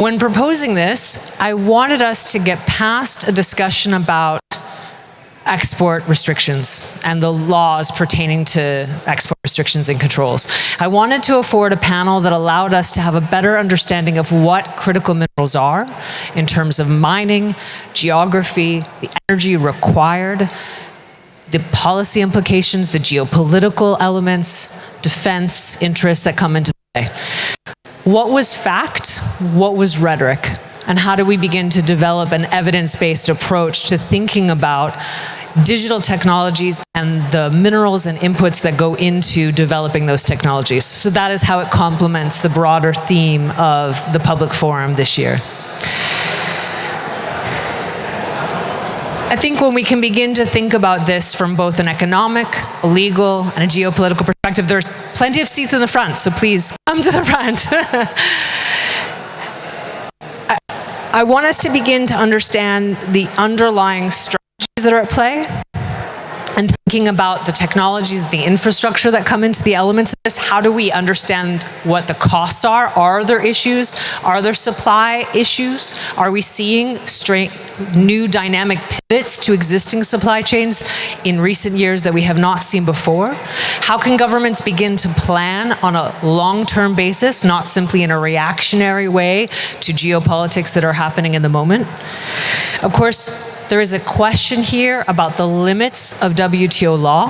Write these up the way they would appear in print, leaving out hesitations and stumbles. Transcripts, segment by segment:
When proposing this, I wanted us to get past a discussion about export restrictions and the laws pertaining to export restrictions and controls. I wanted to afford a panel that allowed us to have a better understanding of what critical minerals are in terms of mining, geography, the energy required, the policy implications, the geopolitical elements, defense interests that come into play. What was fact? What was rhetoric? And how do we begin to develop an evidence-based approach to thinking about digital technologies and the minerals and inputs that go into developing those technologies? So that is how it complements the broader theme of the public forum this year. I think when we can begin to think about this from both an economic, a legal, and a geopolitical perspective, there's plenty of seats in the front, so please come to the front. I want us to begin to understand the underlying strategies that are at play, and thinking about the technologies, the infrastructure that come into the elements of this. How do we understand what the costs are? Are there issues? Are there supply issues? Are we seeing new dynamic pivots to existing supply chains in recent years that we have not seen before? How can governments begin to plan on a long-term basis, not simply in a reactionary way to geopolitics that are happening in the moment? Of course, there is a question here about the limits of WTO law.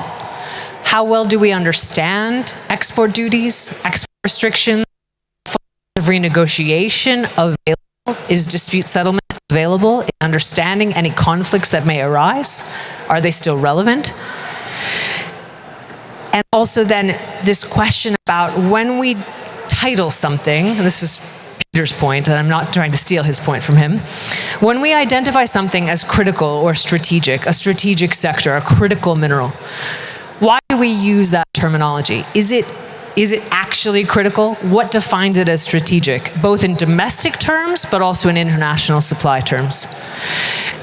How well do we understand export duties, export restrictions, of renegotiation available? Is dispute settlement available in understanding any conflicts that may arise? Are they still relevant? And also then this question about when we title something, and this is Peter's point, and I'm not trying to steal his point from him. When we identify something as critical or strategic, a strategic sector, a critical mineral, why do we use that terminology? Is it actually critical? What defines it as strategic, both in domestic terms, but also in international supply terms?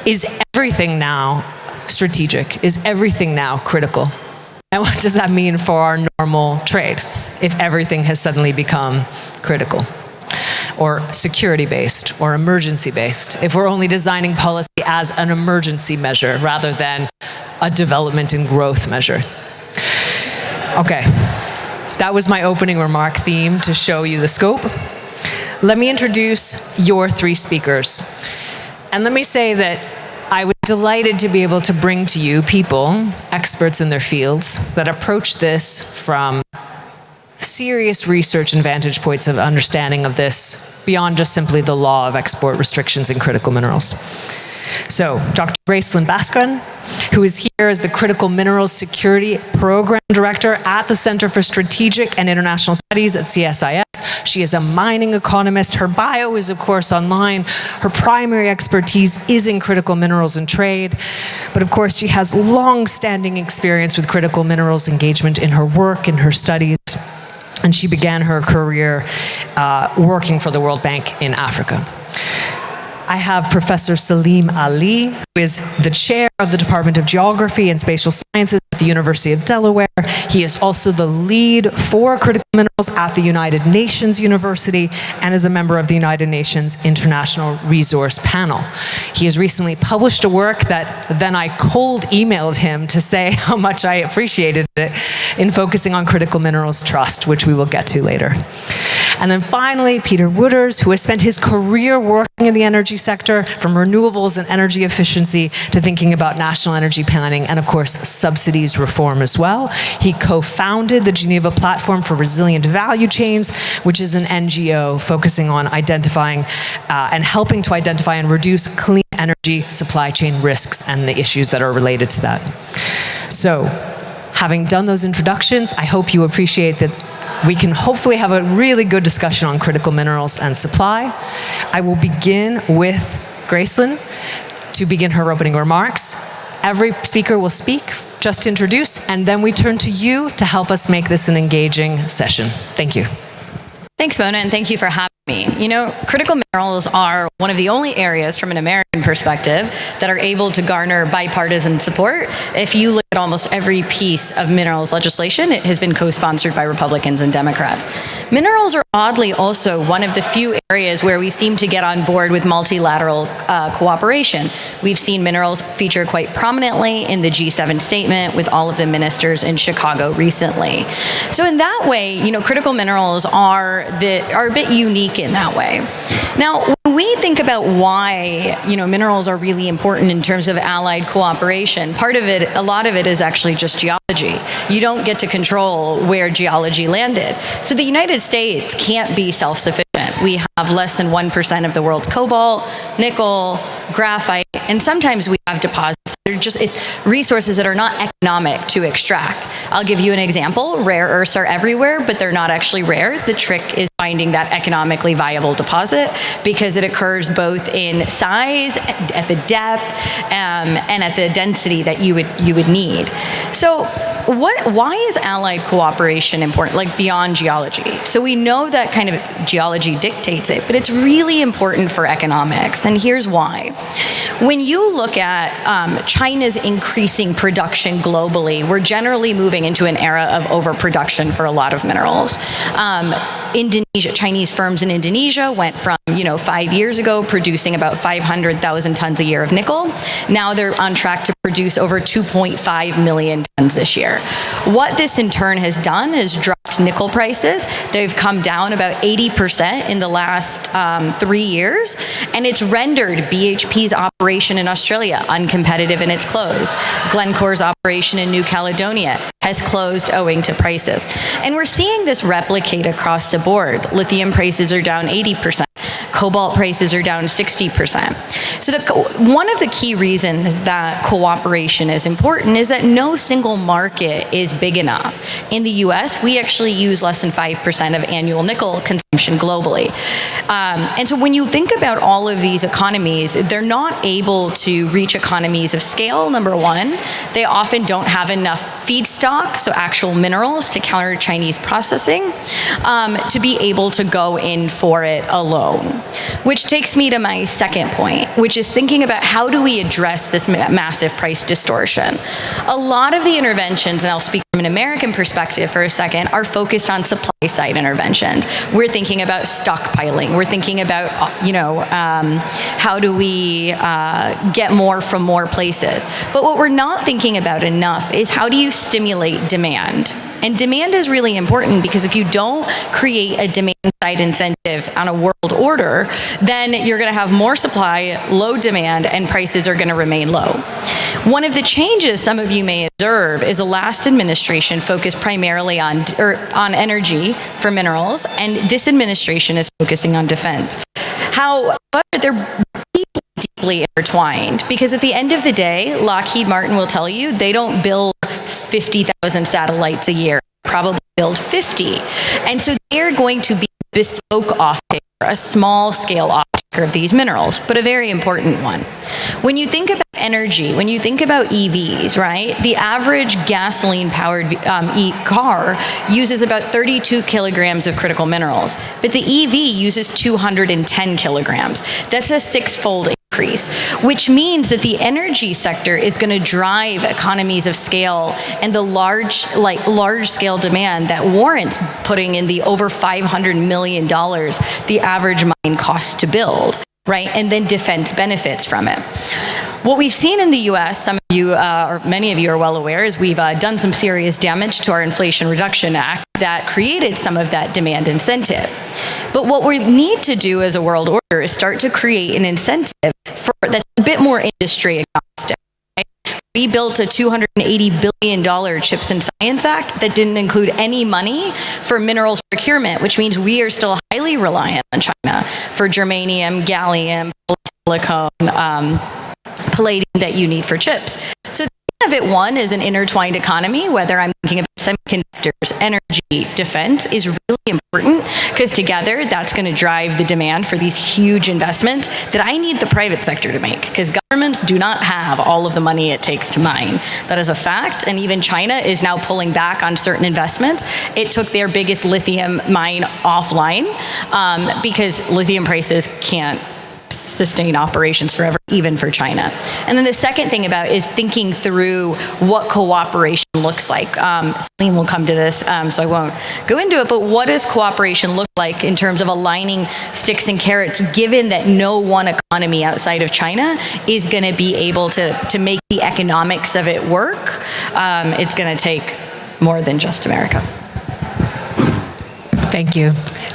Is everything now strategic? Is everything now critical? And what does that mean for our normal trade if everything has suddenly become critical? Or security-based, or emergency-based, if we're only designing policy as an emergency measure rather than a development and growth measure. Okay, that was my opening remark theme to show you the scope. Let me introduce your three speakers. And let me say that I was delighted to be able to bring to you people, experts in their fields, that approach this from serious research and vantage points of understanding of this beyond just simply the law of export restrictions and critical minerals. So, Dr. Gracelyn Baskran, who is here as the Critical Minerals Security Program Director at the Center for Strategic and International Studies at CSIS. She is a mining economist. Her bio is, of course, online. Her primary expertise is in critical minerals and trade. But, of course, she has long-standing experience with critical minerals engagement in her work, in her studies. And she began her career working for the World Bank in Africa. I have Professor Salim Ali, who is the chair of the Department of Geography and Spatial Sciences at the University of Delaware. He is also the lead for critical minerals at the United Nations University and is a member of the United Nations International Resource Panel. He has recently published a work that then I cold emailed him to say how much I appreciated it in focusing on critical minerals trust, which we will get to later. And then finally, Peter Wooders, who has spent his career working in the energy sector, from renewables and energy efficiency to thinking about national energy planning and, of course, subsidies reform as well. He co-founded the Geneva Platform for Resilient Value Chains, which is an NGO focusing on identifying and helping to identify and reduce clean energy supply chain risks and the issues that are related to that. So, having done those introductions, I hope you appreciate that we can hopefully have a really good discussion on critical minerals and supply. I will begin with Gracelyn to begin her opening remarks. Every speaker will speak, just introduce, and then we turn to you to help us make this an engaging session. Thank you. Thanks, Mona, and thank you for having me. You know, critical minerals are one of the only areas from an American perspective that are able to garner bipartisan support. If you look at at almost every piece of minerals legislation, it has been co-sponsored by Republicans and Democrats. Minerals are oddly also one of the few areas where we seem to get on board with multilateral cooperation. We've seen minerals feature quite prominently in the G7 statement with all of the ministers in Chicago recently. So in that way, you know, critical minerals are a bit unique in that way. Now, when we think about why, you know, minerals are really important in terms of allied cooperation, a lot of it is actually just geology. You don't get to control where geology landed. So the United States can't be self-sufficient. We have less than 1% of the world's cobalt, nickel, graphite, and sometimes we have deposits that are just resources that are not economic to extract. I'll give you an example. Rare earths are everywhere, but they're not actually rare. The trick is finding that economically viable deposit because it occurs both in size, at the depth, and at the density that you would need. So why is allied cooperation important, like beyond geology? So we know that kind of geology dictates it, but it's really important for economics, and here's why. When you look at China's increasing production globally, we're generally moving into an era of overproduction for a lot of minerals. Chinese firms in Indonesia went from, 5 years ago producing about 500,000 tons a year of nickel. Now they're on track to produce over 2.5 million tons this year. What this in turn has done is dropped nickel prices. They've come down about 80% in the last 3 years, and it's rendered BHP's operation in Australia uncompetitive and it's closed. Glencore's operation in New Caledonia has closed owing to prices. And we're seeing this replicate across the board. Lithium prices are down 80%. Cobalt prices are down 60%. So one of the key reasons that cooperation is important is that no single market is big enough. In the US, we actually use less than 5% of annual nickel consumption globally. And so when you think about all of these economies, they're not able to reach economies of scale, number one. They often don't have enough feedstock, so actual minerals, to counter Chinese processing, to be able to go in for it alone. Which takes me to my second point, which is thinking about how do we address this massive price distortion. A lot of the interventions, and I'll speak from an American perspective for a second, are focused on supply side interventions. We're thinking about stockpiling. We're thinking about, how do we get more from more places. But what we're not thinking about enough is how do you stimulate demand? And demand is really important because if you don't create a demand side incentive on a world order, then you're going to have more supply, low demand, and prices are going to remain low. One of the changes some of you may observe is the last administration focused primarily on energy for minerals, and this administration is focusing on defense. However, they're deeply intertwined because at the end of the day, Lockheed Martin will tell you they don't build 50,000 satellites a year, probably build 50. And so they're going to be bespoke offtaker, a small scale offtaker of these minerals, but a very important one. When you think about energy, when you think about EVs, right, the average gasoline powered car uses about 32 kilograms of critical minerals, but the EV uses 210 kilograms. That's a six-fold increase, which means that the energy sector is going to drive economies of scale and the large scale demand that warrants putting in the over $500 million the average mine costs to build, right? And then defense benefits from it. What we've seen in the US, some of you, or many of you are well aware, is we've done some serious damage to our Inflation Reduction Act that created some of that demand incentive. But what we need to do as a world order is start to create an incentive that's a bit more industry agnostic. Right? We built a $280 billion Chips and Science Act that didn't include any money for minerals procurement, which means we are still highly reliant on China for germanium, gallium, silicon, palladium that you need for chips. So think of it, one, is an intertwined economy, whether I'm thinking about semiconductors, energy, defense, is really important because together that's going to drive the demand for these huge investments that I need the private sector to make because governments do not have all of the money it takes to mine. That is a fact, and even China is now pulling back on certain investments. It took their biggest lithium mine offline because lithium prices can't sustain operations forever, even for China. And then the second thing about is thinking through what cooperation looks like. Celine will come to this, so I won't go into it, but what does cooperation look like in terms of aligning sticks and carrots, given that no one economy outside of China is going to be able to make the economics of it work? It's going to take more than just America. Thank you.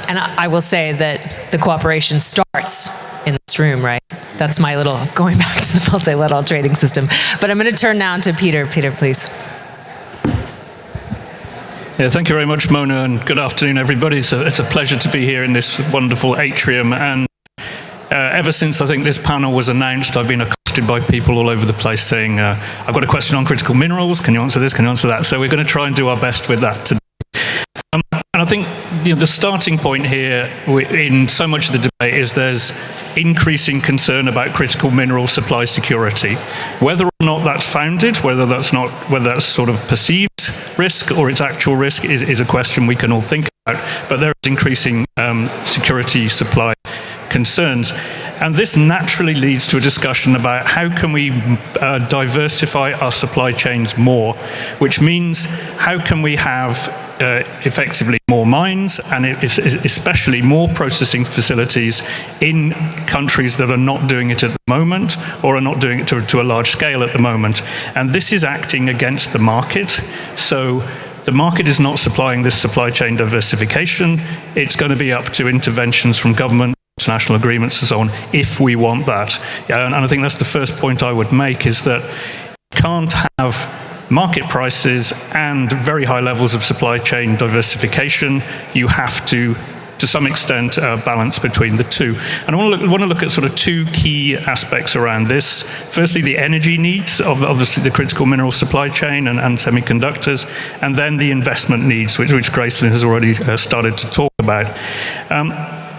And I will say that the cooperation starts in this room, right? That's my little, going back to the multilateral trading system. But I'm going to turn now to Peter. Peter, please. Yeah, thank you very much, Mona, and good afternoon, everybody. It's a pleasure to be here in this wonderful atrium. And ever since I think this panel was announced, I've been accosted by people all over the place saying, I've got a question on critical minerals. Can you answer this? Can you answer that? So we're going to try and do our best with that today. And I think the starting point here in so much of the debate is there's increasing concern about critical mineral supply security. Whether or not that's founded, whether that's sort of perceived risk or its actual risk is a question we can all think about. But there is increasing security supply concerns. And this naturally leads to a discussion about how can we diversify our supply chains more, which means how can we have effectively more mines and especially more processing facilities in countries that are not doing it at the moment or are not doing it to a large scale at the moment. And this is acting against the market. So the market is not supplying this supply chain diversification. It's going to be up to interventions from government, international agreements and so on, if we want that. And I think that's the first point I would make, is that you can't have market prices and very high levels of supply chain diversification. You have to some extent, balance between the two. And I want to look at sort of two key aspects around this. Firstly, the energy needs of obviously the critical mineral supply chain and semiconductors, and then the investment needs, which Gracelyn has already started to talk about.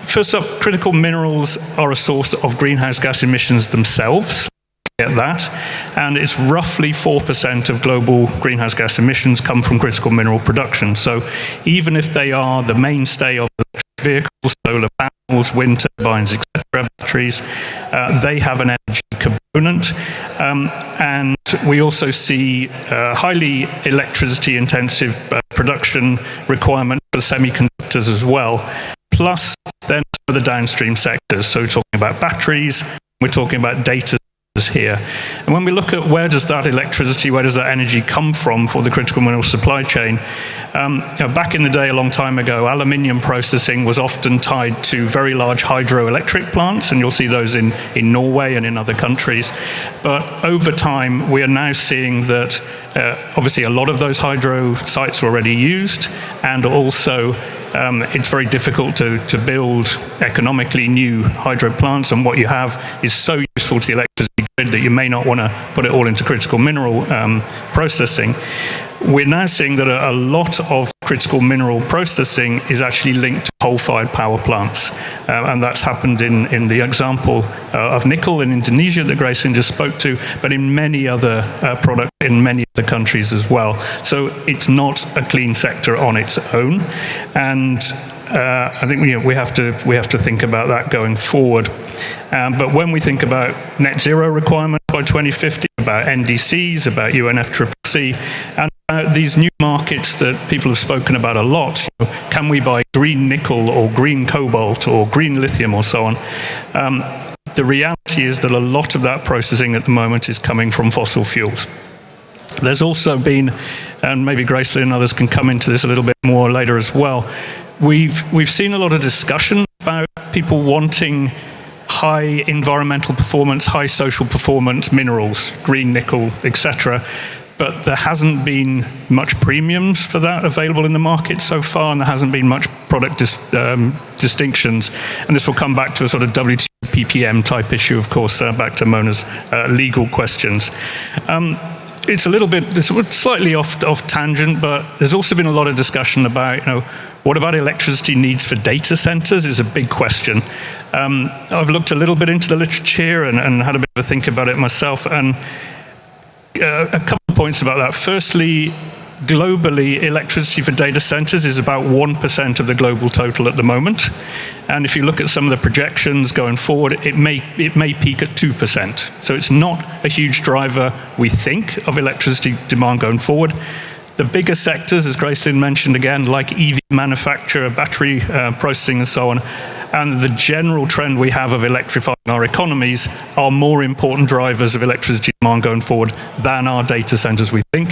First up, critical minerals are a source of greenhouse gas emissions themselves. Get that, and it's roughly 4% of global greenhouse gas emissions come from critical mineral production. So even if they are the mainstay of electric vehicles, solar panels, wind turbines, etc., batteries, they have an energy component. And we also see highly electricity intensive production requirement for semiconductors as well, plus then some of the downstream sectors. So we're talking about batteries, we're talking about data here. And when we look at where does that electricity, where does that energy come from for the critical mineral supply chain, back in the day, a long time ago, aluminium processing was often tied to very large hydroelectric plants, and you'll see those in Norway and in other countries. But over time, we are now seeing that obviously a lot of those hydro sites are already used, and also it's very difficult to build economically new hydro plants, and what you have is so useful to the electricity grid that you may not want to put it all into critical mineral processing. We're now seeing that a lot of critical mineral processing is actually linked to coal-fired power plants. And that's happened in the example of nickel in Indonesia that Gracelyn just spoke to, but in many other products in many other countries as well. So it's not a clean sector on its own. And I think we have to think about that going forward. But when we think about net zero requirements by 2050, about NDCs, about UNFCCC, and about these new markets that people have spoken about a lot, can we buy green nickel or green cobalt or green lithium or so on? The reality is that a lot of that processing at the moment is coming from fossil fuels. There's also been, and maybe Gracelyn and others can come into this a little bit more later as well, we've seen a lot of discussion about people wanting high environmental performance, high social performance minerals, green nickel, etc. But there hasn't been much premiums for that available in the market so far, and there hasn't been much product distinctions. And this will come back to a sort of WTO PPM type issue, of course, back to Mona's legal questions. It's slightly off tangent, but there's also been a lot of discussion about, what about electricity needs for data centers is a big question. I've looked a little bit into the literature and had a bit of a think about it myself, and a couple of points about that. Firstly, globally, electricity for data centers is about 1% of the global total at the moment. And if you look at some of the projections going forward, it may peak at 2%. So it's not a huge driver, we think, of electricity demand going forward. The bigger sectors, as Gracelyn mentioned again, like EV manufacture, battery processing and so on, and the general trend we have of electrifying our economies are more important drivers of electricity demand going forward than our data centers, we think,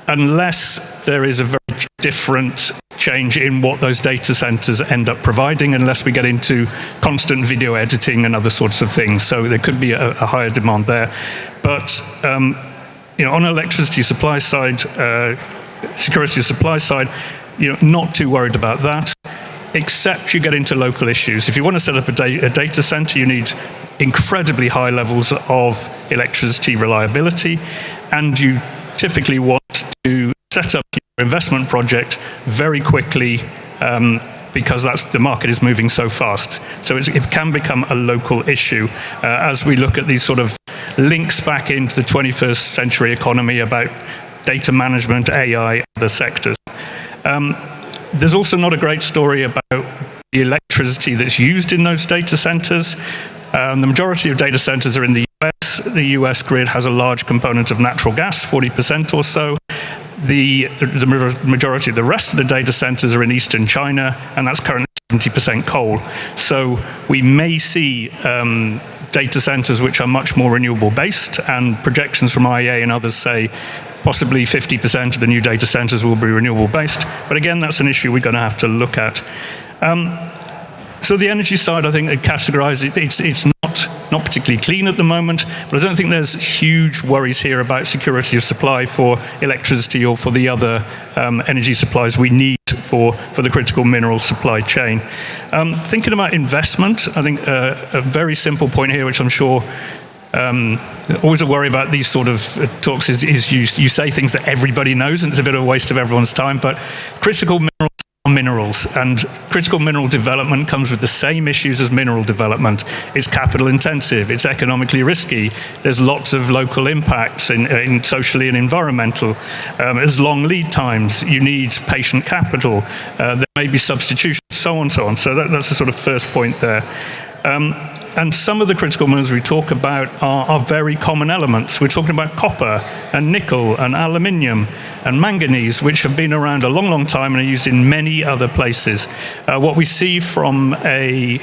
unless there is a very different change in what those data centers end up providing, unless we get into constant video editing and other sorts of things. So there could be a higher demand there. But on electricity supply side, security of supply side, not too worried about that, except you get into local issues. If you want to set up a data center, you need incredibly high levels of electricity reliability, and you typically want to set up your investment project very quickly because the market is moving so fast. So it can become a local issue as we look at these sort of links back into the 21st century economy about data management, AI, other sectors. There's also not a great story about the electricity that's used in those data centers. The majority of data centers are in the US. The US grid has a large component of natural gas, 40% or so. The majority of the rest of the data centers are in eastern China, and that's currently 70% coal. So we may see data centers which are much more renewable based, and projections from IEA and others say possibly 50% of the new data centers will be renewable based. But again, that's an issue we're going to have to look at. So the energy side, I think, categorize it, it's not particularly clean at the moment, but I don't think there's huge worries here about security of supply for electricity or for the other energy supplies we need for the critical mineral supply chain. Thinking about investment, I think a very simple point here, which I'm sure always a worry about these sort of talks is you say things that everybody knows, and it's a bit of a waste of everyone's time, but critical minerals, and critical mineral development comes with the same issues as mineral development. It's capital intensive, it's economically risky, there's lots of local impacts in socially and environmental, there's long lead times, you need patient capital, there may be substitutions, so on. So that's the sort of first point there. And some of the critical minerals we talk about are very common elements. We're talking about copper and nickel and aluminium and manganese, which have been around a long, long time and are used in many other places. What we see from a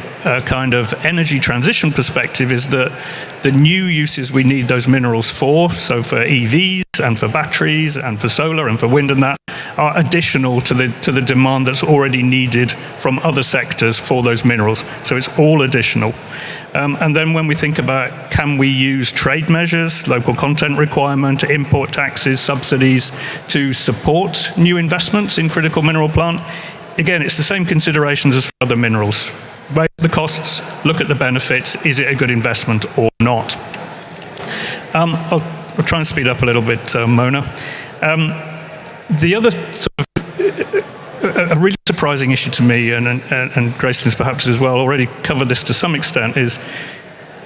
kind of energy transition perspective is that the new uses we need those minerals for, so for EVs and for batteries and for solar and for wind and that, are additional to the demand that's already needed from other sectors for those minerals. So it's all additional. And then when we think about, can we use trade measures, local content requirement, import taxes, subsidies to support new investments in critical mineral plant? Again, it's the same considerations as for other minerals. Weigh the costs, look at the benefits, is it a good investment or not? I'll try and speed up a little bit, Mona. The other sort of a really surprising issue to me, and Gracelyn's perhaps as well already covered this to some extent, is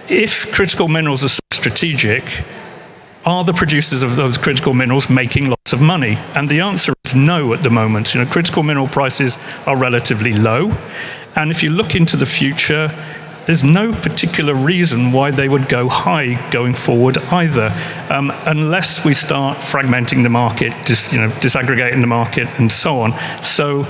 if critical minerals are so strategic, are the producers of those critical minerals making lots of money? And the answer is no at the moment. Critical mineral prices are relatively low, and if you look into the future, there's no particular reason why they would go high going forward either, unless we start fragmenting the market, disaggregating the market, and so on. So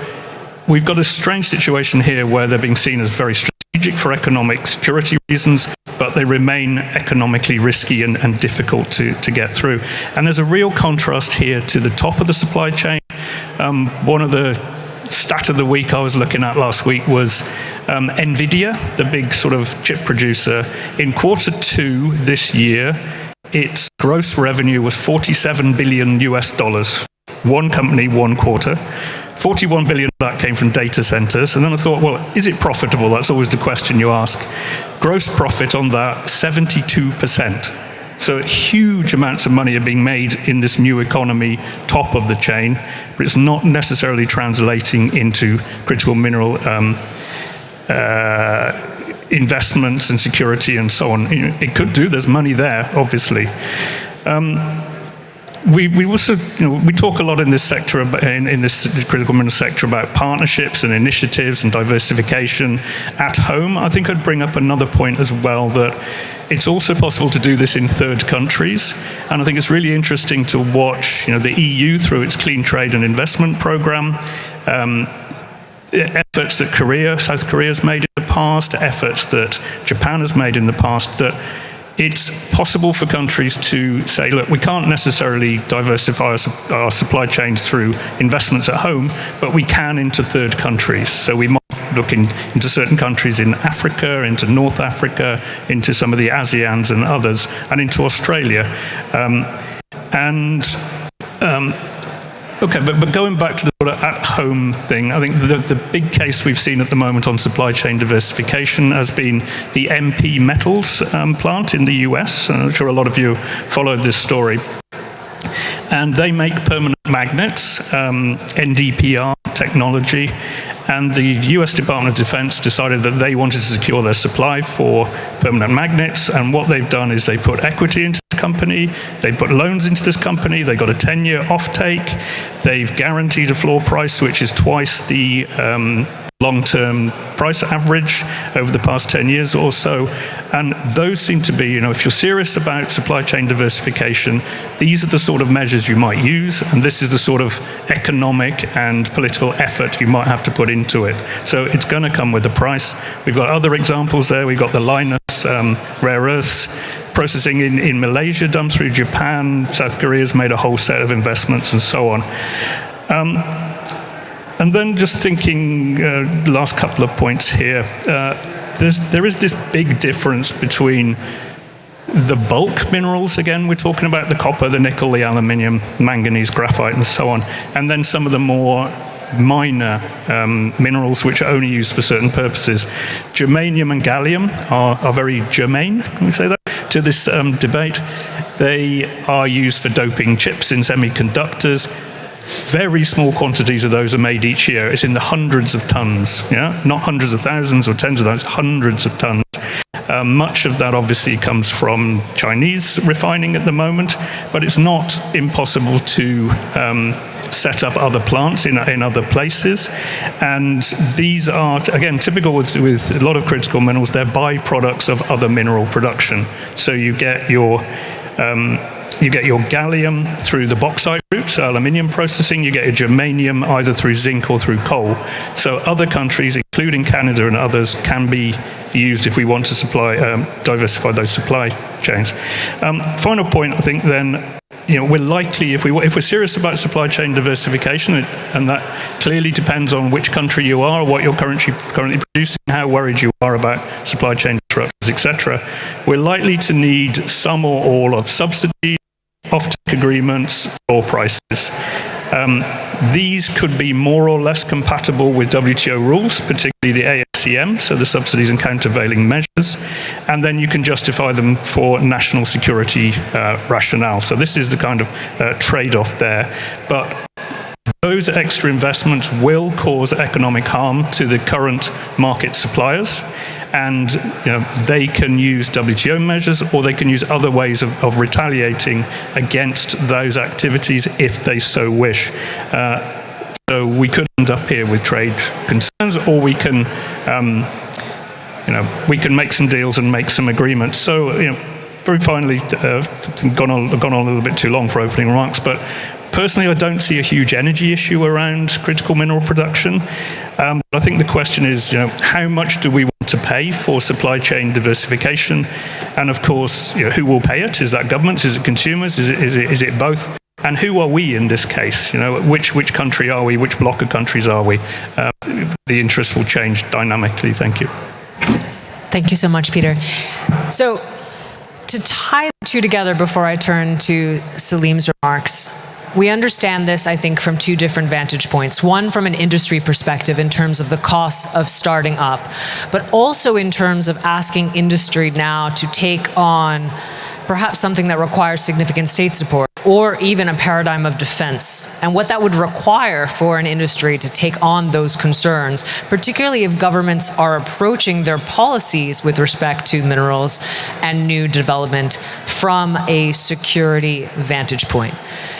we've got a strange situation here where they're being seen as very strategic for economic security reasons, but they remain economically risky and difficult to get through. And there's a real contrast here to the top of the supply chain. One of the stat of the week I was looking at last week was NVIDIA, the big sort of chip producer. In Q2 this year, its gross revenue was $47 billion US. One company, one quarter. 41 billion of that came from data centers. And then I thought, well, is it profitable? That's always the question you ask. Gross profit on that, 72%. So huge amounts of money are being made in this new economy, top of the chain, but it's not necessarily translating into critical mineral investments and security and so on. It could do, there's money there, obviously. we also, we talk a lot in this sector, in this critical mineral sector, about partnerships and initiatives and diversification at home. I think I'd bring up another point as well, that it's also possible to do this in third countries. And I think it's really interesting to watch, the EU through its Clean Trade and Investment Program, efforts that South Korea has made in the past, efforts that Japan has made in the past, that it's possible for countries to say, look, we can't necessarily diversify our supply chains through investments at home, but we can into third countries. So we might look into certain countries in Africa, into North Africa, into some of the ASEANs and others, and into Australia. Okay, but going back to the sort of at-home thing, I think the big case we've seen at the moment on supply chain diversification has been the MP Metals plant in the US. I'm sure a lot of you followed this story. And they make permanent magnets, NdPr technology, and the US Department of Defense decided that they wanted to secure their supply for permanent magnets, and what they've done is they put equity into this company, they put loans into this company, they got a 10-year offtake, they've guaranteed a floor price which is twice the long-term price average over the past 10 years or so. And those seem to be, if you're serious about supply chain diversification, these are the sort of measures you might use, and this is the sort of economic and political effort you might have to put into it. So it's going to come with a price. We've got other examples there. We've got the Linus rare earths processing in Malaysia done through Japan. South Korea's made a whole set of investments and so on. And then just thinking, the last couple of points here, there is this big difference between the bulk minerals, again, we're talking about the copper, the nickel, the aluminium, manganese, graphite, and so on, and then some of the more minor minerals which are only used for certain purposes. Germanium and gallium are very germane, can we say that, to this debate. They are used for doping chips in semiconductors. Very small quantities of those are made each year. It's in the hundreds of tons, not hundreds of thousands or tens of thousands, hundreds of tons. Much of that obviously comes from Chinese refining at the moment, but it's not impossible to set up other plants in other places. And these are, again, typical with a lot of critical minerals, they're byproducts of other mineral production. So you get your gallium through the bauxite route, aluminium processing. You get your germanium either through zinc or through coal. So other countries, including Canada and others, can be used if we want to diversify those supply chains. Final point, I think, then, we're likely, if we're serious about supply chain diversification, and that clearly depends on which country you are, what you're currently producing, how worried you are about supply chain disruptions, etc., we're likely to need some or all of subsidies, offtake agreements, floor prices. These could be more or less compatible with WTO rules, particularly the ASEM, so the subsidies and countervailing measures, and then you can justify them for national security rationale. So this is the kind of trade-off there. But those extra investments will cause economic harm to the current market suppliers, and they can use WTO measures, or they can use other ways of retaliating against those activities if they so wish. So we could end up here with trade concerns, or we can, we can make some deals and make some agreements. So, very finally, gone on a little bit too long for opening remarks, but personally, I don't see a huge energy issue around critical mineral production. But I think the question is, how much do we want to pay for supply chain diversification? And of course, who will pay it? Is that governments? Is it consumers? Is it both? And who are we in this case? Which country are we? Which block of countries are we? The interest will change dynamically. Thank you. Thank you so much, Peter. So to tie the two together before I turn to Salim's remarks, we understand this, I think, from two different vantage points. One, from an industry perspective in terms of the costs of starting up, but also in terms of asking industry now to take on perhaps something that requires significant state support, or even a paradigm of defense, and what that would require for an industry to take on those concerns, particularly if governments are approaching their policies with respect to minerals and new development from from a security vantage point.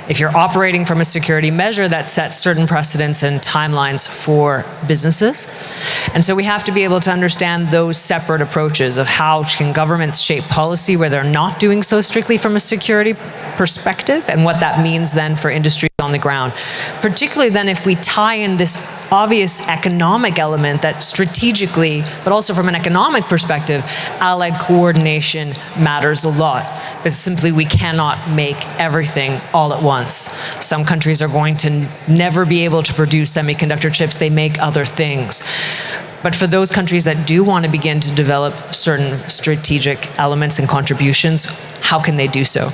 If you're operating from a security measure, that sets certain precedents and timelines for businesses. And so we have to be able to understand those separate approaches of how can governments shape policy where they're not doing so strictly from a security perspective, and what that means then for industry on the ground. Particularly then if we tie in this obvious economic element that strategically, but also from an economic perspective, allied coordination matters a lot. But simply we cannot make everything all at once. Some countries are going to never be able to produce semiconductor chips. They make other things. But for those countries that do want to begin to develop certain strategic elements and contributions, how can they do so?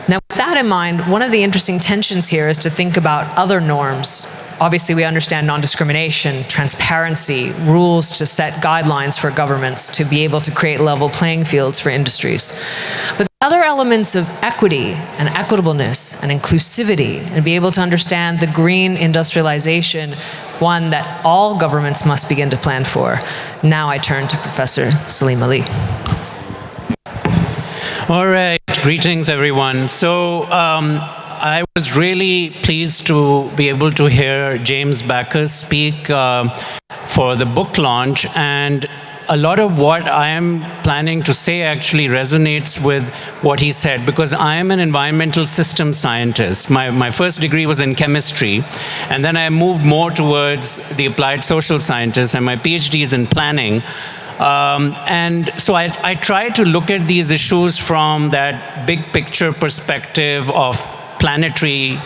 Now, with that in mind, one of the interesting tensions here is to think about other norms. Obviously, we understand non-discrimination, transparency, rules to set guidelines for governments to be able to create level playing fields for industries. But other elements of equity and equitableness and inclusivity, and be able to understand the green industrialization, one that all governments must begin to plan for. Now I turn to Professor Salim Ali. All right, greetings everyone. So I was really pleased to be able to hear James Backus speak for the book launch, and a lot of what I am planning to say actually resonates with what he said, because I am an environmental systems scientist. My first degree was in chemistry, and then I moved more towards the applied social sciences, and my PhD is in planning. And so I try to look at these issues from that big picture perspective of planetary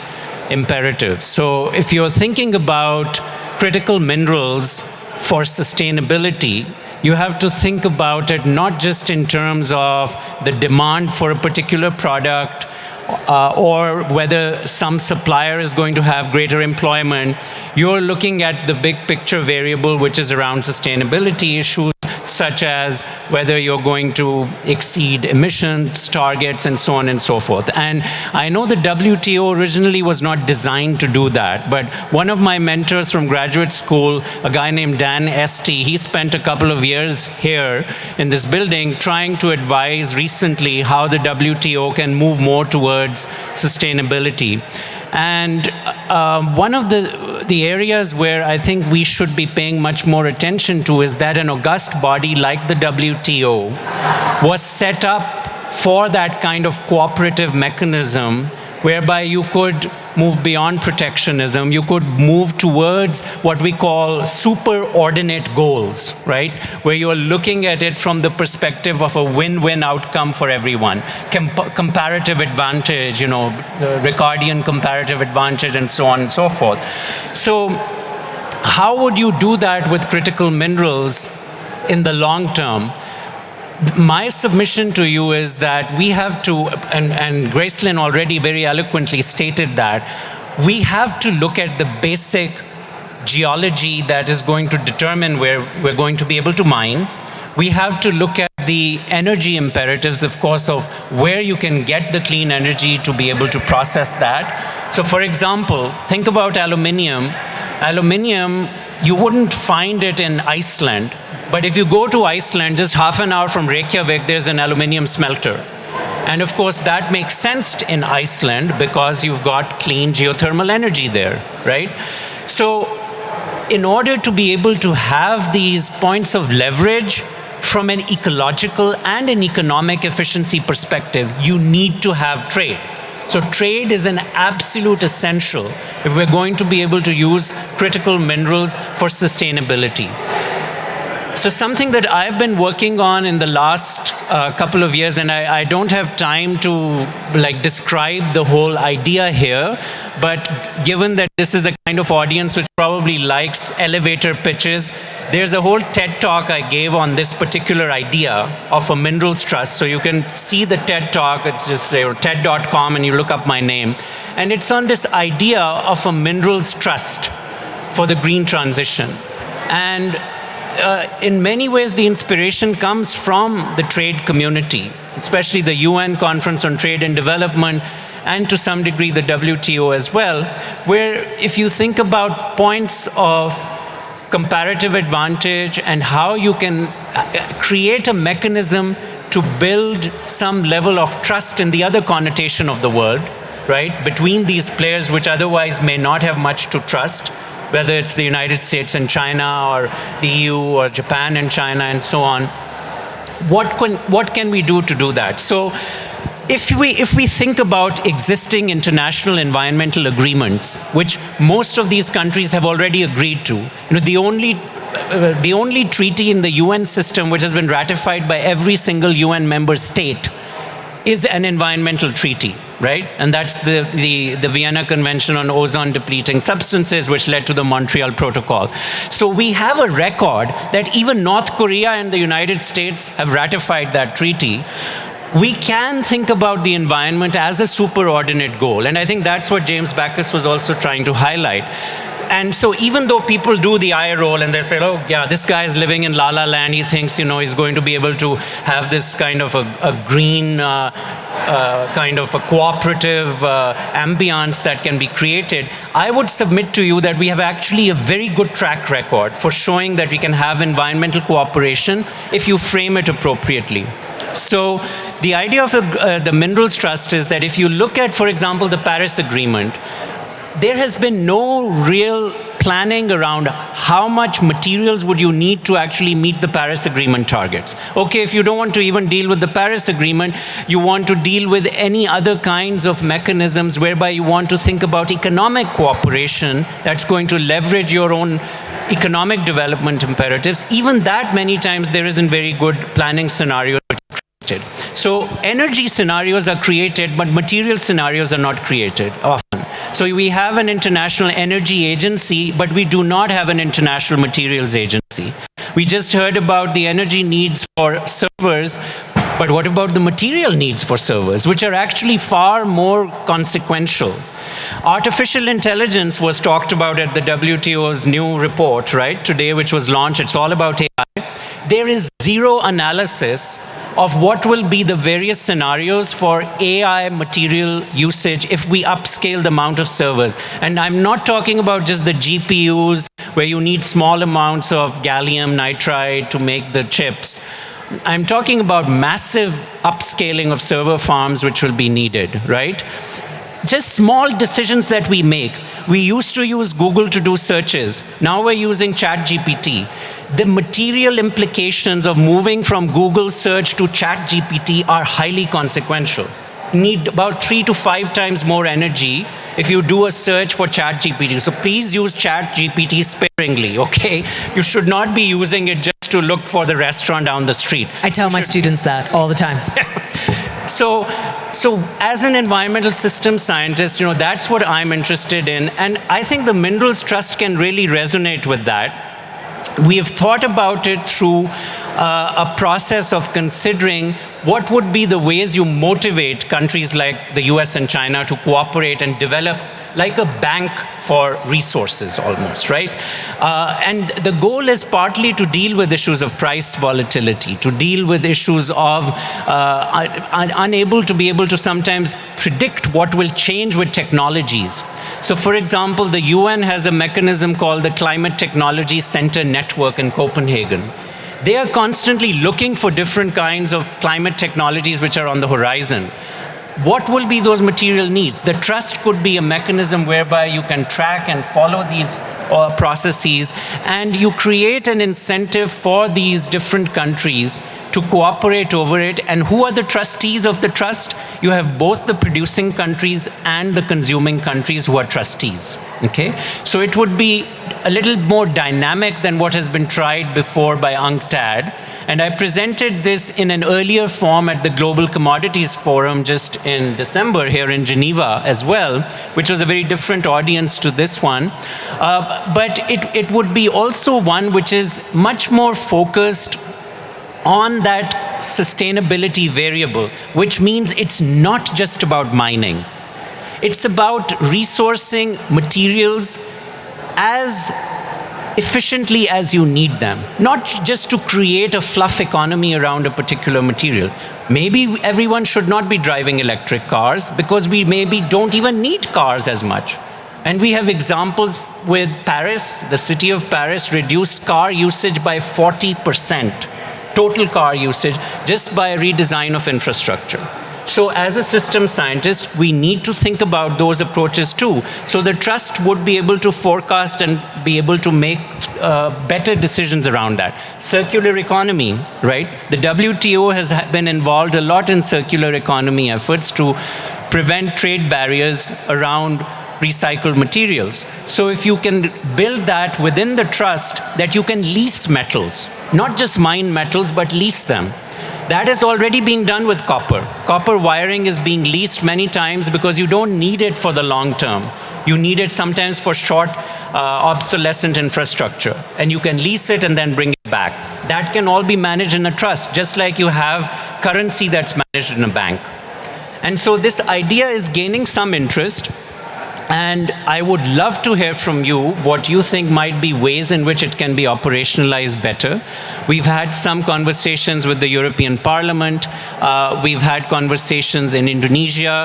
imperatives. So if you're thinking about critical minerals for sustainability, you have to think about it not just in terms of the demand for a particular product or whether some supplier is going to have greater employment. You're looking at the big picture variable, which is around sustainability issues, such as whether you're going to exceed emissions targets and so on and so forth. And I know the WTO originally was not designed to do that, but one of my mentors from graduate school, a guy named Dan Esty, he spent a couple of years here in this building trying to advise recently how the WTO can move more towards sustainability. And one of the areas where I think we should be paying much more attention to is that an august body like the WTO was set up for that kind of cooperative mechanism whereby you could move beyond protectionism, you could move towards what we call superordinate goals, right? Where you're looking at it from the perspective of a win-win outcome for everyone. Comparative advantage, the Ricardian comparative advantage, and so on and so forth. So how would you do that with critical minerals in the long term? My submission to you is that we have to, and Gracelyn already very eloquently stated that, we have to look at the basic geology that is going to determine where we're going to be able to mine. We have to look at the energy imperatives, of course, of where you can get the clean energy to be able to process that. So for example, think about aluminium. Aluminium, you wouldn't find it in Iceland. But if you go to Iceland, just half an hour from Reykjavik, there's an aluminium smelter. And of course, that makes sense in Iceland because you've got clean geothermal energy there, right? So in order to be able to have these points of leverage from an ecological and an economic efficiency perspective, you need to have trade. So trade is an absolute essential if we're going to be able to use critical minerals for sustainability. So something that I've been working on in the last couple of years, and I don't have time to describe the whole idea here, but given that this is the kind of audience which probably likes elevator pitches, there's a whole TED talk I gave on this particular idea of a minerals trust. So you can see the TED talk, it's just TED.com, and you look up my name. And it's on this idea of a minerals trust for the green transition. And in many ways, the inspiration comes from the trade community, especially the UN Conference on Trade and Development, and to some degree the WTO as well, where if you think about points of comparative advantage and how you can create a mechanism to build some level of trust in the other connotation of the world, right, between these players which otherwise may not have much to trust, whether it's the United States and China or the EU or Japan and China and so on. What can we do to do that? So if we think about existing international environmental agreements, which most of these countries have already agreed to, the only treaty in the UN system which has been ratified by every single UN member state is an environmental treaty, right? And that's the Vienna Convention on Ozone Depleting Substances, which led to the Montreal Protocol. So we have a record that even North Korea and the United States have ratified that treaty. We can think about the environment as a superordinate goal, and I think that's what James Backus was also trying to highlight. And so even though people do the eye roll and they say, oh, yeah, this guy is living in La La Land, he thinks, he's going to be able to have this kind of a green, kind of a cooperative ambience that can be created, I would submit to you that we have actually a very good track record for showing that we can have environmental cooperation if you frame it appropriately. So the idea of the Minerals Trust is that if you look at, for example, the Paris Agreement, there has been no real planning around how much materials would you need to actually meet the Paris Agreement targets. Okay, if you don't want to even deal with the Paris Agreement, you want to deal with any other kinds of mechanisms whereby you want to think about economic cooperation that's going to leverage your own economic development imperatives. Even that, many times, there isn't very good planning scenarios. So energy scenarios are created, but material scenarios are not created often. So we have an international energy agency, but we do not have an international materials agency. We just heard about the energy needs for servers, but what about the material needs for servers, which are actually far more consequential? Artificial intelligence was talked about at the WTO's new report, right, today, which was launched. It's all about AI. There is zero analysis of what will be the various scenarios for AI material usage if we upscale the amount of servers. And I'm not talking about just the GPUs, where you need small amounts of gallium nitride to make the chips. I'm talking about massive upscaling of server farms which will be needed, right? Just small decisions that we make. We used to use Google to do searches. Now we're using ChatGPT. The material implications of moving from Google search to ChatGPT are highly consequential. You need about 3 to 5 times more energy if you do a search for ChatGPT. So please use ChatGPT sparingly, okay? You should not be using it just to look for the restaurant down the street. I tell my students that all the time. So as an environmental systems scientist, that's what I'm interested in. And I think the Minerals Trust can really resonate with that. We have thought about it through a process of considering what would be the ways you motivate countries like the US and China to cooperate and develop like a bank for resources almost, right? And the goal is partly to deal with issues of price volatility, to deal with issues of unable to be able to sometimes predict what will change with technologies. So for example, the UN has a mechanism called the Climate Technology Center Network in Copenhagen. They are constantly looking for different kinds of climate technologies which are on the horizon. What will be those material needs? The trust could be a mechanism whereby you can track and follow these processes, and you create an incentive for these different countries to cooperate over it. And who are the trustees of the trust? You have both the producing countries and the consuming countries who are trustees. Okay? So it would be a little more dynamic than what has been tried before by UNCTAD. And I presented this in an earlier form at the Global Commodities Forum just in December here in Geneva as well, which was a very different audience to this one. But it would be also one which is much more focused on that sustainability variable, which means it's not just about mining. It's about resourcing materials as efficiently as you need them, not just to create a fluff economy around a particular material. Maybe everyone should not be driving electric cars because we maybe don't even need cars as much. And we have examples with Paris. The city of Paris reduced car usage by 40%. total car usage just by a redesign of infrastructure. So as a system scientist, we need to think about those approaches too. So the trust would be able to forecast and be able to make better decisions around that. Circular economy, right? The WTO has been involved a lot in circular economy efforts to prevent trade barriers around recycled materials. So if you can build that within the trust that you can lease metals, not just mine metals, but lease them. That is already being done with copper. Copper wiring is being leased many times because you don't need it for the long term. You need it sometimes for short, obsolescent infrastructure. And you can lease it and then bring it back. That can all be managed in a trust, just like you have currency that's managed in a bank. And so this idea is gaining some interest. And I would love to hear from you what you think might be ways in which it can be operationalized better. We've had some conversations with the European Parliament. We've had conversations in Indonesia,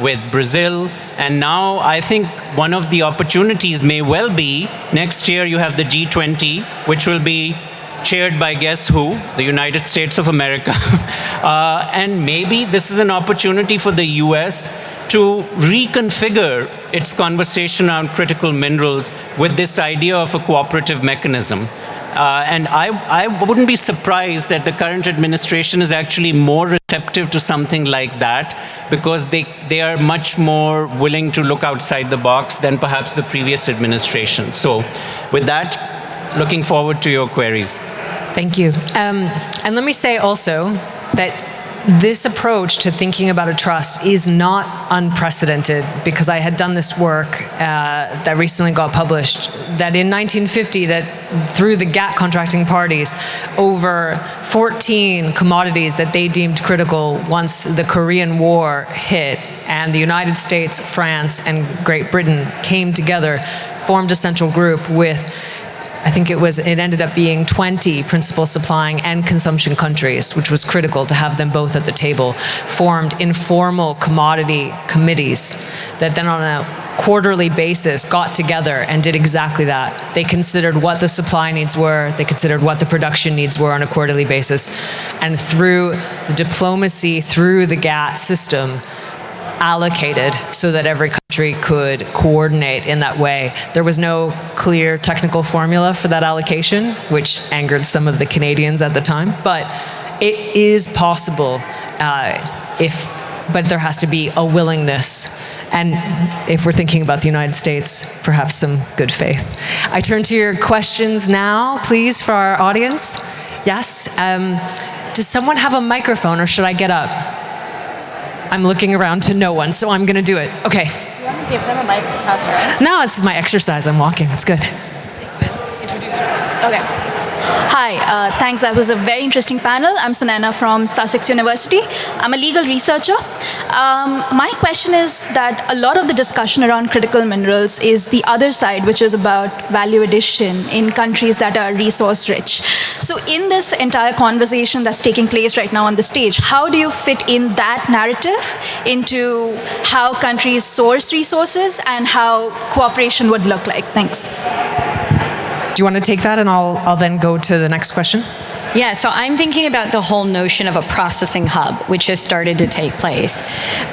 with Brazil. And now I think one of the opportunities may well be next year you have the G20, which will be chaired by guess who? The United States of America. And maybe this is an opportunity for the US to reconfigure its conversation around critical minerals with this idea of a cooperative mechanism. And I wouldn't be surprised that the current administration is actually more receptive to something like that because they are much more willing to look outside the box than perhaps the previous administration. So with that, looking forward to your queries. Thank you. And let me say also that this approach to thinking about a trust is not unprecedented because I had done this work that recently got published that in 1950 that through the GATT contracting parties over 14 commodities that they deemed critical once the Korean War hit and the United States, France, and Great Britain came together, formed a central group with I think it ended up being 20 principal supplying and consumption countries, which was critical to have them both at the table, formed informal commodity committees that then on a quarterly basis got together and did exactly that. They considered what the supply needs were, they considered what the production needs were on a quarterly basis, and through the diplomacy, through the GATT system, allocated so that every country could coordinate in that way. There was no clear technical formula for that allocation, which angered some of the Canadians at the time, but it is possible but there has to be a willingness. And if we're thinking about the United States, perhaps some good faith. I turn to your questions now, please, for our audience. Yes? Does someone have a microphone or should I get up? I'm looking around to no one, so I'm going to do it. Okay. Do you want to give them a mic to pass around? No, it's my exercise. I'm walking. It's good. Introduce yourself. Okay. Hi, thanks. That was a very interesting panel. I'm Sunana from Sussex University. I'm a legal researcher. My question is that a lot of the discussion around critical minerals is the other side, which is about value addition in countries that are resource rich. So in this entire conversation that's taking place right now on the stage, how do you fit in that narrative into how countries source resources and how cooperation would look like? Thanks. Do you want to take that and I'll then go to the next question? Yeah, so I'm thinking about the whole notion of a processing hub, which has started to take place.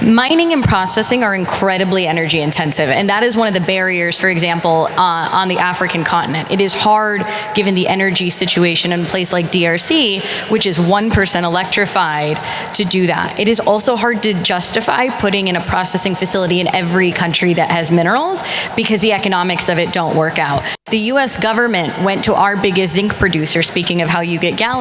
Mining and processing are incredibly energy intensive, and that is one of the barriers, for example, on the African continent. It is hard, given the energy situation in a place like DRC, which is 1% electrified, to do that. It is also hard to justify putting in a processing facility in every country that has minerals, because the economics of it don't work out. The US government went to our biggest zinc producer, speaking of how you get gallium.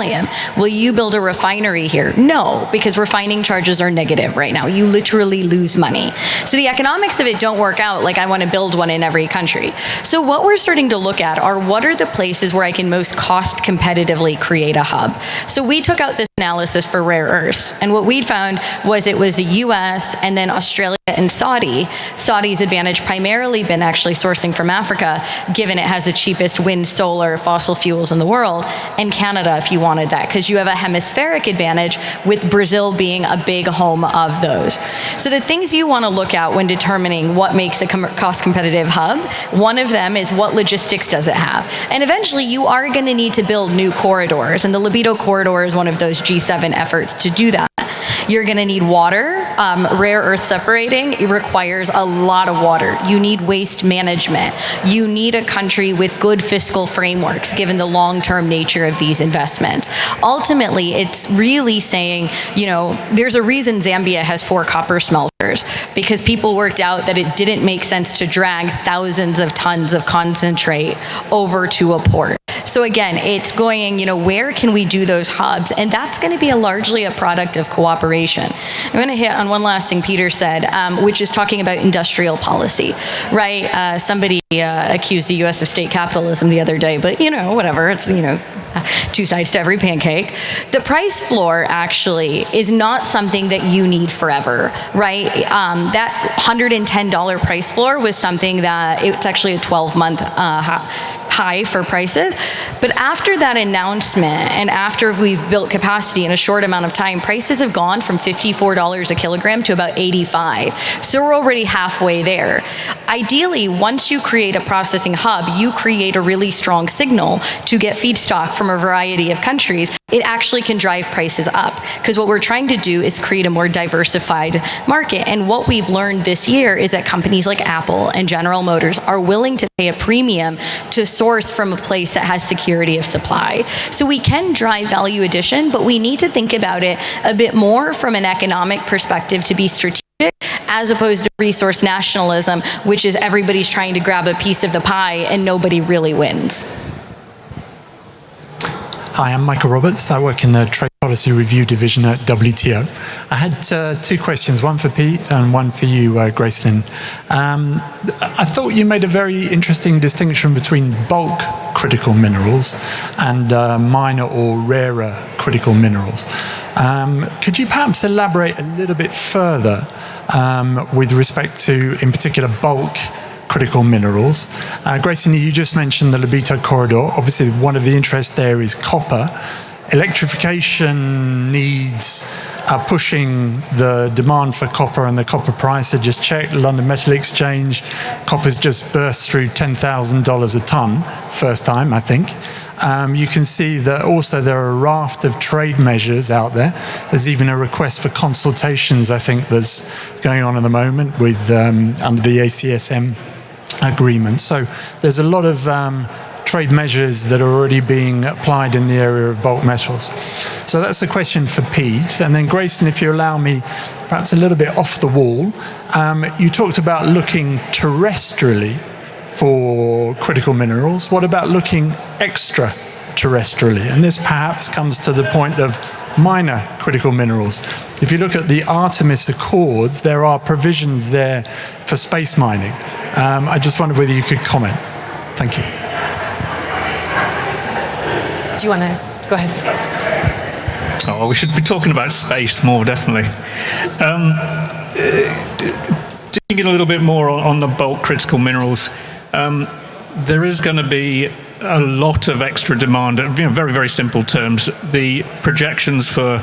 Will you build a refinery here? No, because refining charges are negative right now. You literally lose money. So the economics of it don't work out like I want to build one in every country. So what we're starting to look at are what are the places where I can most cost competitively create a hub. So we took out this analysis for rare earths. And what we found was it was the US and then Australia and Saudi. Saudi's advantage primarily been actually sourcing from Africa, given it has the cheapest wind, solar, fossil fuels in the world, and Canada if you wanted that, because you have a hemispheric advantage with Brazil being a big home of those. So the things you want to look at when determining what makes a cost competitive hub, one of them is what logistics does it have? And eventually you are going to need to build new corridors, and the Libido corridor is one of those G7 efforts to do that. You're going to need water. Rare earth separating, it requires a lot of water. You need waste management. You need a country with good fiscal frameworks, given the long-term nature of these investments. Ultimately, it's really saying, you know, there's a reason Zambia has 4 copper smelters, because people worked out that it didn't make sense to drag thousands of tons of concentrate over to a port. So again, it's going, you know, where can we do those hubs? And that's going to be largely a product of cooperation. I'm going to hit on one last thing Peter said, which is talking about industrial policy, right? Somebody accused the U.S. of state capitalism the other day, but, you know, whatever. It's, you know, 2 sides to every pancake. The price floor actually is not something that you need forever, right? That $110 price floor was something that it's actually a 12-month high for prices. But after that announcement and after we've built capacity in a short amount of time, prices have gone from $54 a kilogram to about $85. So we're already halfway there. Ideally, once you create a processing hub, you create a really strong signal to get feedstock from a variety of countries. It actually can drive prices up, because what we're trying to do is create a more diversified market. And what we've learned this year is that companies like Apple and General Motors are willing to pay a premium to source from a place that has security of supply. So we can drive value addition, but we need to think about it a bit more from an economic perspective to be strategic, as opposed to resource nationalism, which is everybody's trying to grab a piece of the pie and nobody really wins. Hi, I'm Michael Roberts. I work in the Trade Policy Review Division at WTO. I had 2 questions, one for Pete and one for you, Gracelyn. I thought you made a very interesting distinction between bulk critical minerals and minor or rarer critical minerals. Could you perhaps elaborate a little bit further with respect to, in particular, bulk critical minerals? Grayson, you just mentioned the Libido corridor. Obviously, one of the interests there is copper. Electrification needs are pushing the demand for copper and the copper price. I just checked London Metal Exchange. Copper's just burst through $10,000 a ton, first time, I think. You can see that also there are a raft of trade measures out there. There's even a request for consultations, I think, that's going on at the moment with under the ACSM agreement. So there's a lot of trade measures that are already being applied in the area of bulk metals. So that's the question for Pete. And then Grayson, if you allow me, perhaps a little bit off the wall, you talked about looking terrestrially for critical minerals. What about looking extraterrestrially? And this perhaps comes to the point of minor critical minerals. If you look at the Artemis Accords, there are provisions there for space mining. I just wondered whether you could comment. Thank you. Do you want to go ahead? Oh, we should be talking about space more, definitely. Digging a little bit more on the bulk critical minerals, there is going to be a lot of extra demand. Very, very simple terms. The projections for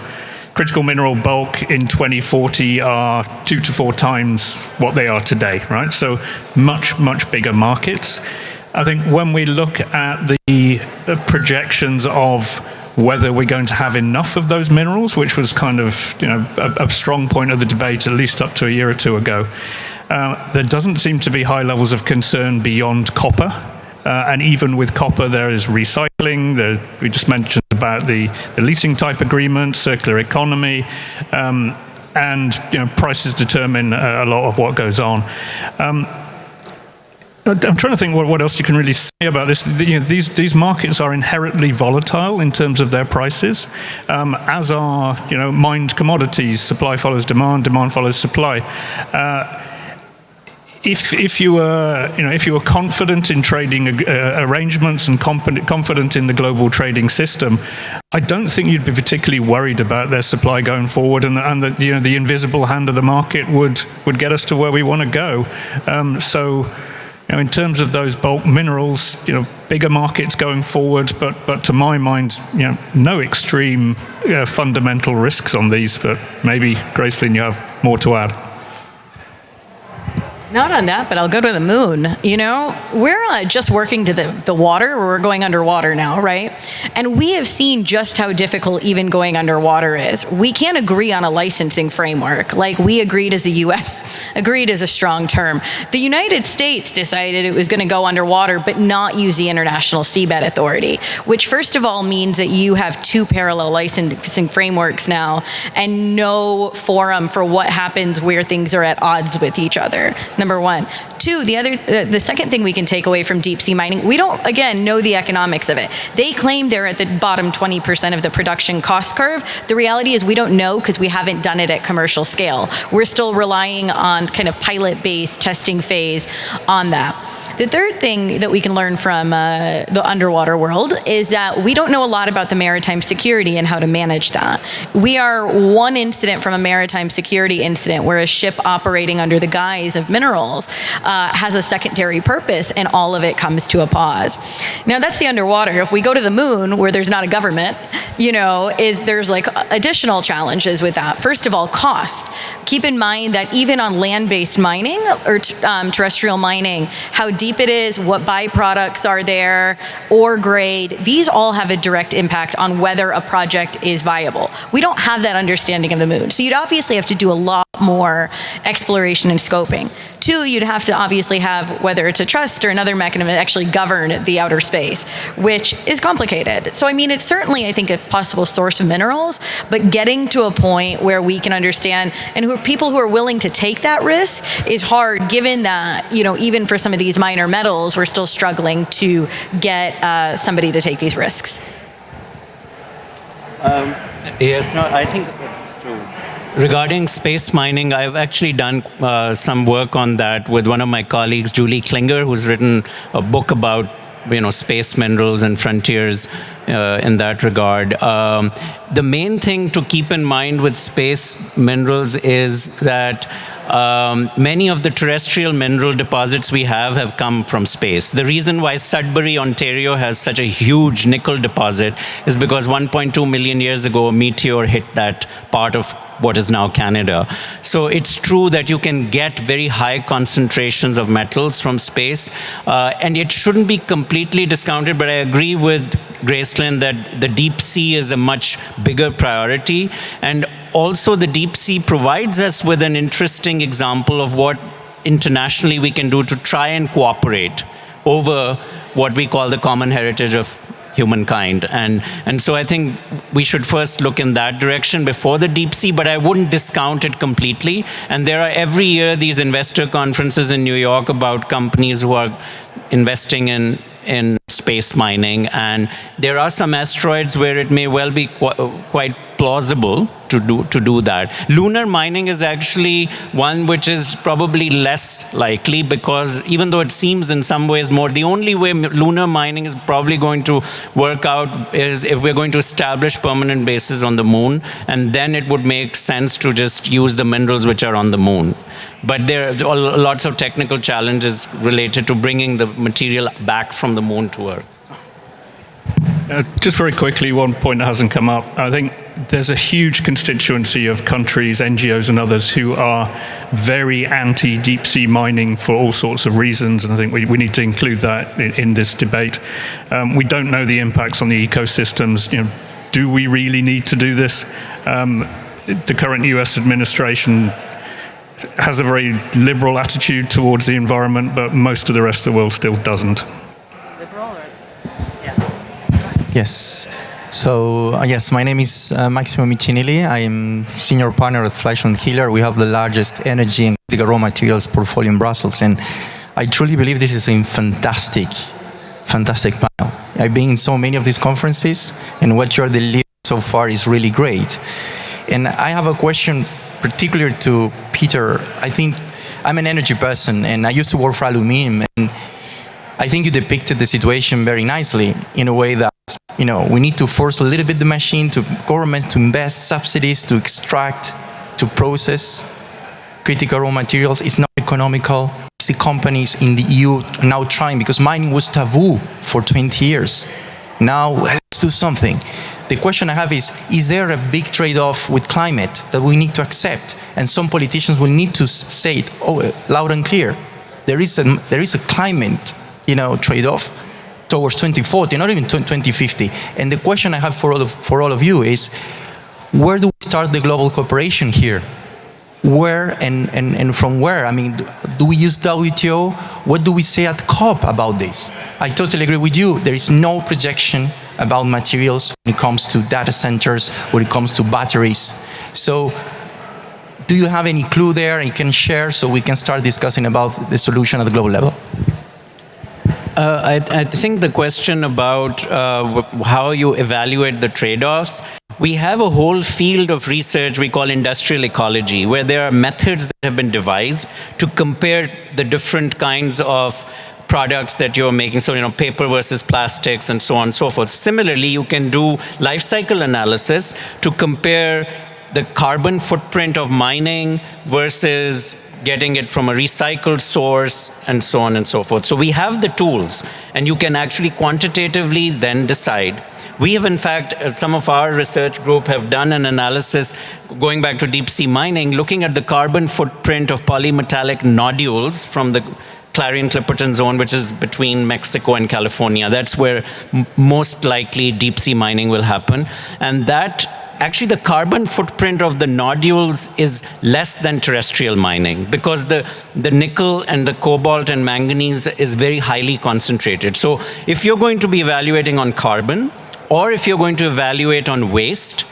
critical mineral bulk in 2040 are 2 to 4 times what they are today, right? So much, much bigger markets. I think when we look at the projections of whether we're going to have enough of those minerals, which was kind of, you know, a strong point of the debate, at least up to a year or 2 ago, there doesn't seem to be high levels of concern beyond copper. And even with copper, there is recycling. We just mentioned about the leasing type agreement, circular economy, and prices determine a lot of what goes on. I'm trying to think what else you can really say about this. These markets are inherently volatile in terms of their prices, as are mined commodities. Supply follows demand, demand follows supply. if you were confident in trading arrangements and confident in the global trading system, I don't think you'd be particularly worried about their supply going forward, and that the invisible hand of the market would get us to where we want to go. In terms of those bulk minerals, bigger markets going forward, but to my mind, no extreme fundamental risks on these. But maybe, Gracelyn, you have more to add. Not on that, but I'll go to the moon. We're just working to the water. We're going underwater now, right? And we have seen just how difficult even going underwater is. We can't agree on a licensing framework. Like we agreed as a US, agreed is a strong term. The United States decided it was going to go underwater, but not use the International Seabed Authority, which first of all means that you have two parallel licensing frameworks now and no forum for what happens where things are at odds with each other. Number one. Two, the second thing we can take away from deep sea mining, we don't, again, know the economics of it. They claim they're at the bottom 20% of the production cost curve. The reality is we don't know because we haven't done it at commercial scale. We're still relying on kind of pilot-based testing phase on that. The third thing that we can learn from the underwater world is that we don't know a lot about the maritime security and how to manage that. We are one incident from a maritime security incident where a ship operating under the guise of minerals has a secondary purpose and all of it comes to a pause. Now that's the underwater. If we go to the moon where there's not a government, there's like additional challenges with that. First of all, cost. Keep in mind that even on land-based mining or terrestrial mining, how deep it is, what byproducts are there, ore grade, these all have a direct impact on whether a project is viable. We don't have that understanding of the moon. So you'd obviously have to do a lot more exploration and scoping. Two, you'd have to obviously have, whether it's a trust or another mechanism, that actually govern the outer space, which is complicated. So it's certainly, I think, a possible source of minerals, but getting to a point where we can understand, and people who are willing to take that risk is hard, given that, even for some of these minor metals, we're still struggling to get somebody to take these risks. Yes, no, I think regarding space mining, I've actually done some work on that with one of my colleagues, Julie Klinger, who's written a book about space minerals and frontiers in that regard. The main thing to keep in mind with space minerals is that many of the terrestrial mineral deposits we have come from space. The reason why Sudbury, Ontario has such a huge nickel deposit is because 1.2 million years ago, a meteor hit that part of what is now Canada. So it's true that you can get very high concentrations of metals from space, and it shouldn't be completely discounted, but I agree with Gracelyn that the deep sea is a much bigger priority. And also the deep sea provides us with an interesting example of what internationally we can do to try and cooperate over what we call the common heritage of humankind. And so I think we should first look in that direction before the deep sea, but I wouldn't discount it completely. And there are every year these investor conferences in New York about companies who are investing in space mining, and there are some asteroids where it may well be quite plausible to do that. Lunar mining is actually one which is probably less likely, because even though it seems in some ways more, the only way lunar mining is probably going to work out is if we're going to establish permanent bases on the moon, and then it would make sense to just use the minerals which are on the moon. But there are lots of technical challenges related to bringing the material back from the moon to Earth. Just very quickly, one point that hasn't come up. I think there's a huge constituency of countries, NGOs and others who are very anti-deep sea mining for all sorts of reasons, and I think we need to include that in this debate. We don't know the impacts on the ecosystems. Do we really need to do this? The current US administration has a very liberal attitude towards the environment, but most of the rest of the world still doesn't. Yes. So, yes, my name is Maximo Miccinelli. I am senior partner at Flesh and Hiller. We have the largest energy and critical raw materials portfolio in Brussels, and I truly believe this is a fantastic panel. I've been in so many of these conferences, and what you're delivering so far is really great. And I have a question particular to Peter. I think I'm an energy person, and I used to work for aluminum, and I think you depicted the situation very nicely in a way that, we need to force a little bit the machine, to governments to invest, subsidies to extract, to process critical raw materials. It's not economical. We see companies in the EU now trying, because mining was taboo for 20 years. Now, let's do something. The question I have is there a big trade-off with climate that we need to accept? And some politicians will need to say it loud and clear. There is a climate trade-off towards 2040, not even 2050. And the question I have for all of you is, where do we start the global cooperation here? Where and from where? I mean, do we use WTO? What do we say at COP about this? I totally agree with you. There is no projection about materials when it comes to data centers, when it comes to batteries. So, do you have any clue there you can share so we can start discussing about the solution at the global level? I think the question about how you evaluate the trade-offs, we have a whole field of research we call industrial ecology, where there are methods that have been devised to compare the different kinds of products that you're making, so paper versus plastics and so on and so forth. Similarly, you can do life cycle analysis to compare the carbon footprint of mining versus getting it from a recycled source, and so on and so forth. So we have the tools, and you can actually quantitatively then decide. We have, in fact, some of our research group have done an analysis going back to deep sea mining, looking at the carbon footprint of polymetallic nodules from the Clarion-Clipperton zone, which is between Mexico and California. That's where most likely deep sea mining will happen. And that actually, the carbon footprint of the nodules is less than terrestrial mining, because the nickel and the cobalt and manganese is very highly concentrated. So if you're going to be evaluating on carbon, or if you're going to evaluate on waste,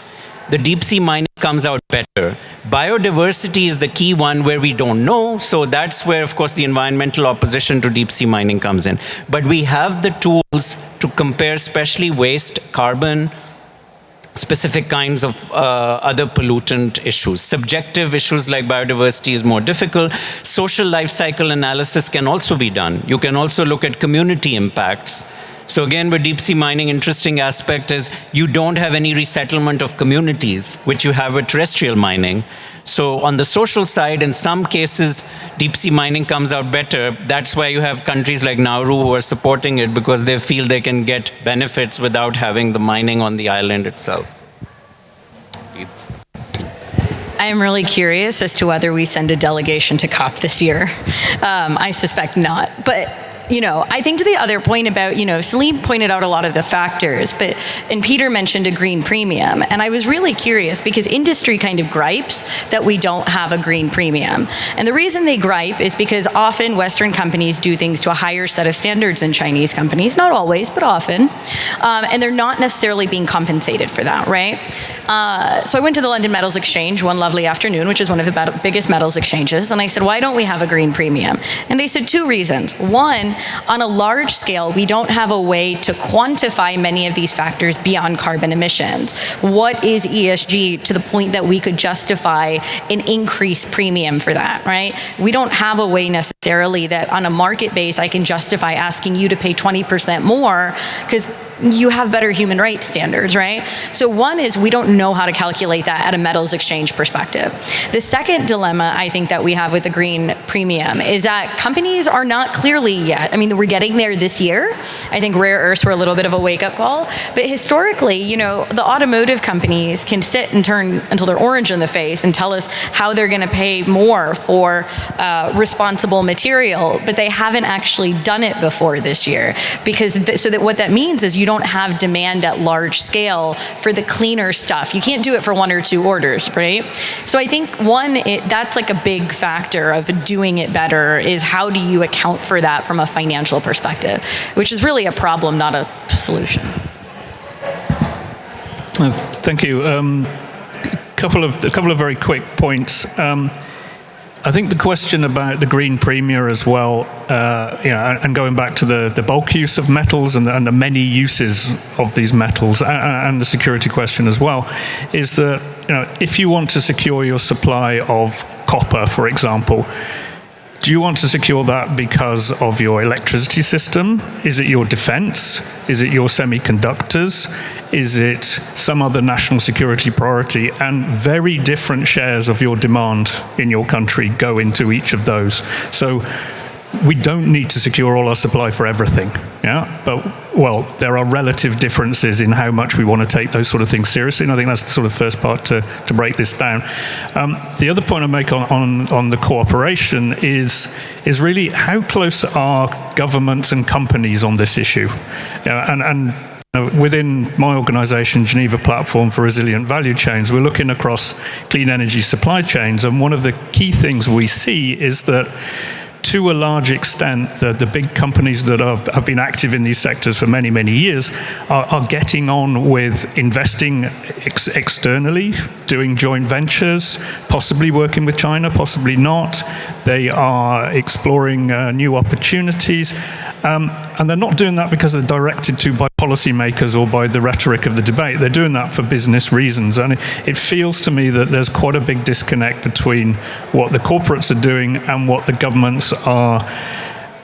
the deep sea mining comes out better. Biodiversity is the key one where we don't know, so that's where, of course, the environmental opposition to deep sea mining comes in. But we have the tools to compare, especially waste, carbon, specific kinds of other pollutant issues. Subjective issues like biodiversity is more difficult. Social life cycle analysis can also be done. You can also look at community impacts. So again, with deep sea mining, interesting aspect is you don't have any resettlement of communities, which you have with terrestrial mining. So on the social side, in some cases, deep sea mining comes out better. That's why you have countries like Nauru who are supporting it, because they feel they can get benefits without having the mining on the island itself. I am really curious as to whether we send a delegation to COP this year. I suspect not, but I think to the other point about, Salim pointed out a lot of the factors, and Peter mentioned a green premium. And I was really curious because industry kind of gripes that we don't have a green premium. And the reason they gripe is because often Western companies do things to a higher set of standards than Chinese companies, not always, but often. And they're not necessarily being compensated for that, right? So I went to the London Metals Exchange one lovely afternoon, which is one of the biggest metals exchanges. And I said, why don't we have a green premium? And they said two reasons. One, on a large scale, we don't have a way to quantify many of these factors beyond carbon emissions. What is ESG to the point that we could justify an increased premium for that, right? We don't have a way necessarily that on a market base I can justify asking you to pay 20% more because you have better human rights standards, right? So one is we don't know how to calculate that at a metals exchange perspective. The second dilemma I think that we have with the green premium is that companies are not clearly yet, we're getting there this year. I think rare earths were a little bit of a wake-up call, but historically, the automotive companies can sit and turn until they're orange in the face and tell us how they're gonna pay more for responsible material, but they haven't actually done it before this year, because so that what that means is you don't have demand at large scale for the cleaner stuff. You can't do it for one or two orders, right? So I think that's like a big factor of doing it better is how do you account for that from a financial perspective, which is really a problem, not a solution. Thank you. A couple of very quick points. I think the question about the green premium as well, and going back to the bulk use of metals and the many uses of these metals, and the security question as well, is that if you want to secure your supply of copper, for example, Do you want to secure that because of your electricity system? Is it your defense? Is it your semiconductors? Is it some other national security priority? And very different shares of your demand in your country go into each of those. So we don't need to secure all our supply for everything, yeah? But, well, there are relative differences in how much we want to take those sort of things seriously, and I think that's the sort of first part to break this down. The other point I make on the cooperation is really how close are governments and companies on this issue? And within my organization, Geneva Platform for Resilient Value Chains, we're looking across clean energy supply chains, and one of the key things we see is that to a large extent, the big companies that have been active in these sectors for many, many years are getting on with investing externally, doing joint ventures, possibly working with China, possibly not. They are exploring new opportunities. And they're not doing that because they're directed to by policymakers or by the rhetoric of the debate. They're doing that for business reasons. And it feels to me that there's quite a big disconnect between what the corporates are doing and what the governments are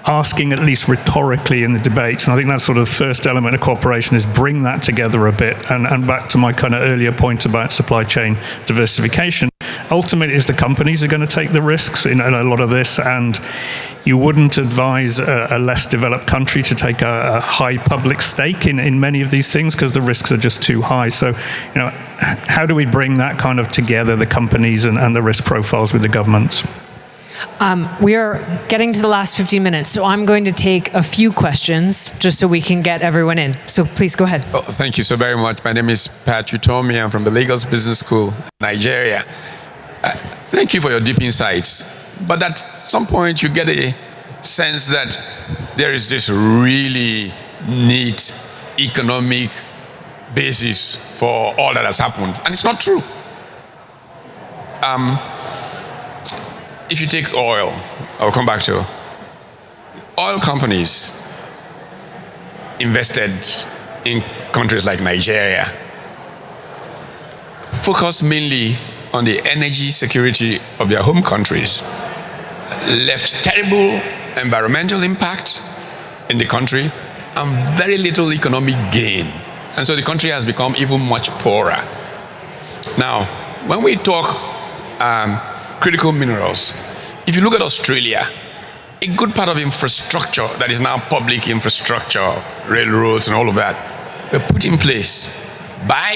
asking, at least rhetorically, in the debates. And I think that's sort of the first element of cooperation, is bring that together a bit. And back to my kind of earlier point about supply chain diversification, ultimately it's the companies who are going to take the risks in a lot of this, and you wouldn't advise a less developed country to take a high public stake in many of these things because the risks are just too high. So, how do we bring that kind of together, the companies and the risk profiles with the governments? We are getting to the last 15 minutes, so I'm going to take a few questions just so we can get everyone in. So please go ahead. Oh, thank you so very much. My name is Pat Utomi. I'm from the Lagos Business School, Nigeria. Thank you for your deep insights. But at some point, you get a sense that there is this really neat economic basis for all that has happened. And it's not true. If you take oil, I'll come back to oil companies invested in countries like Nigeria, focused mainly on the energy security of their home countries, left terrible environmental impact in the country and very little economic gain. And so the country has become even much poorer. Now, when we talk critical minerals, if you look at Australia, a good part of infrastructure that is now public infrastructure, railroads and all of that, were put in place by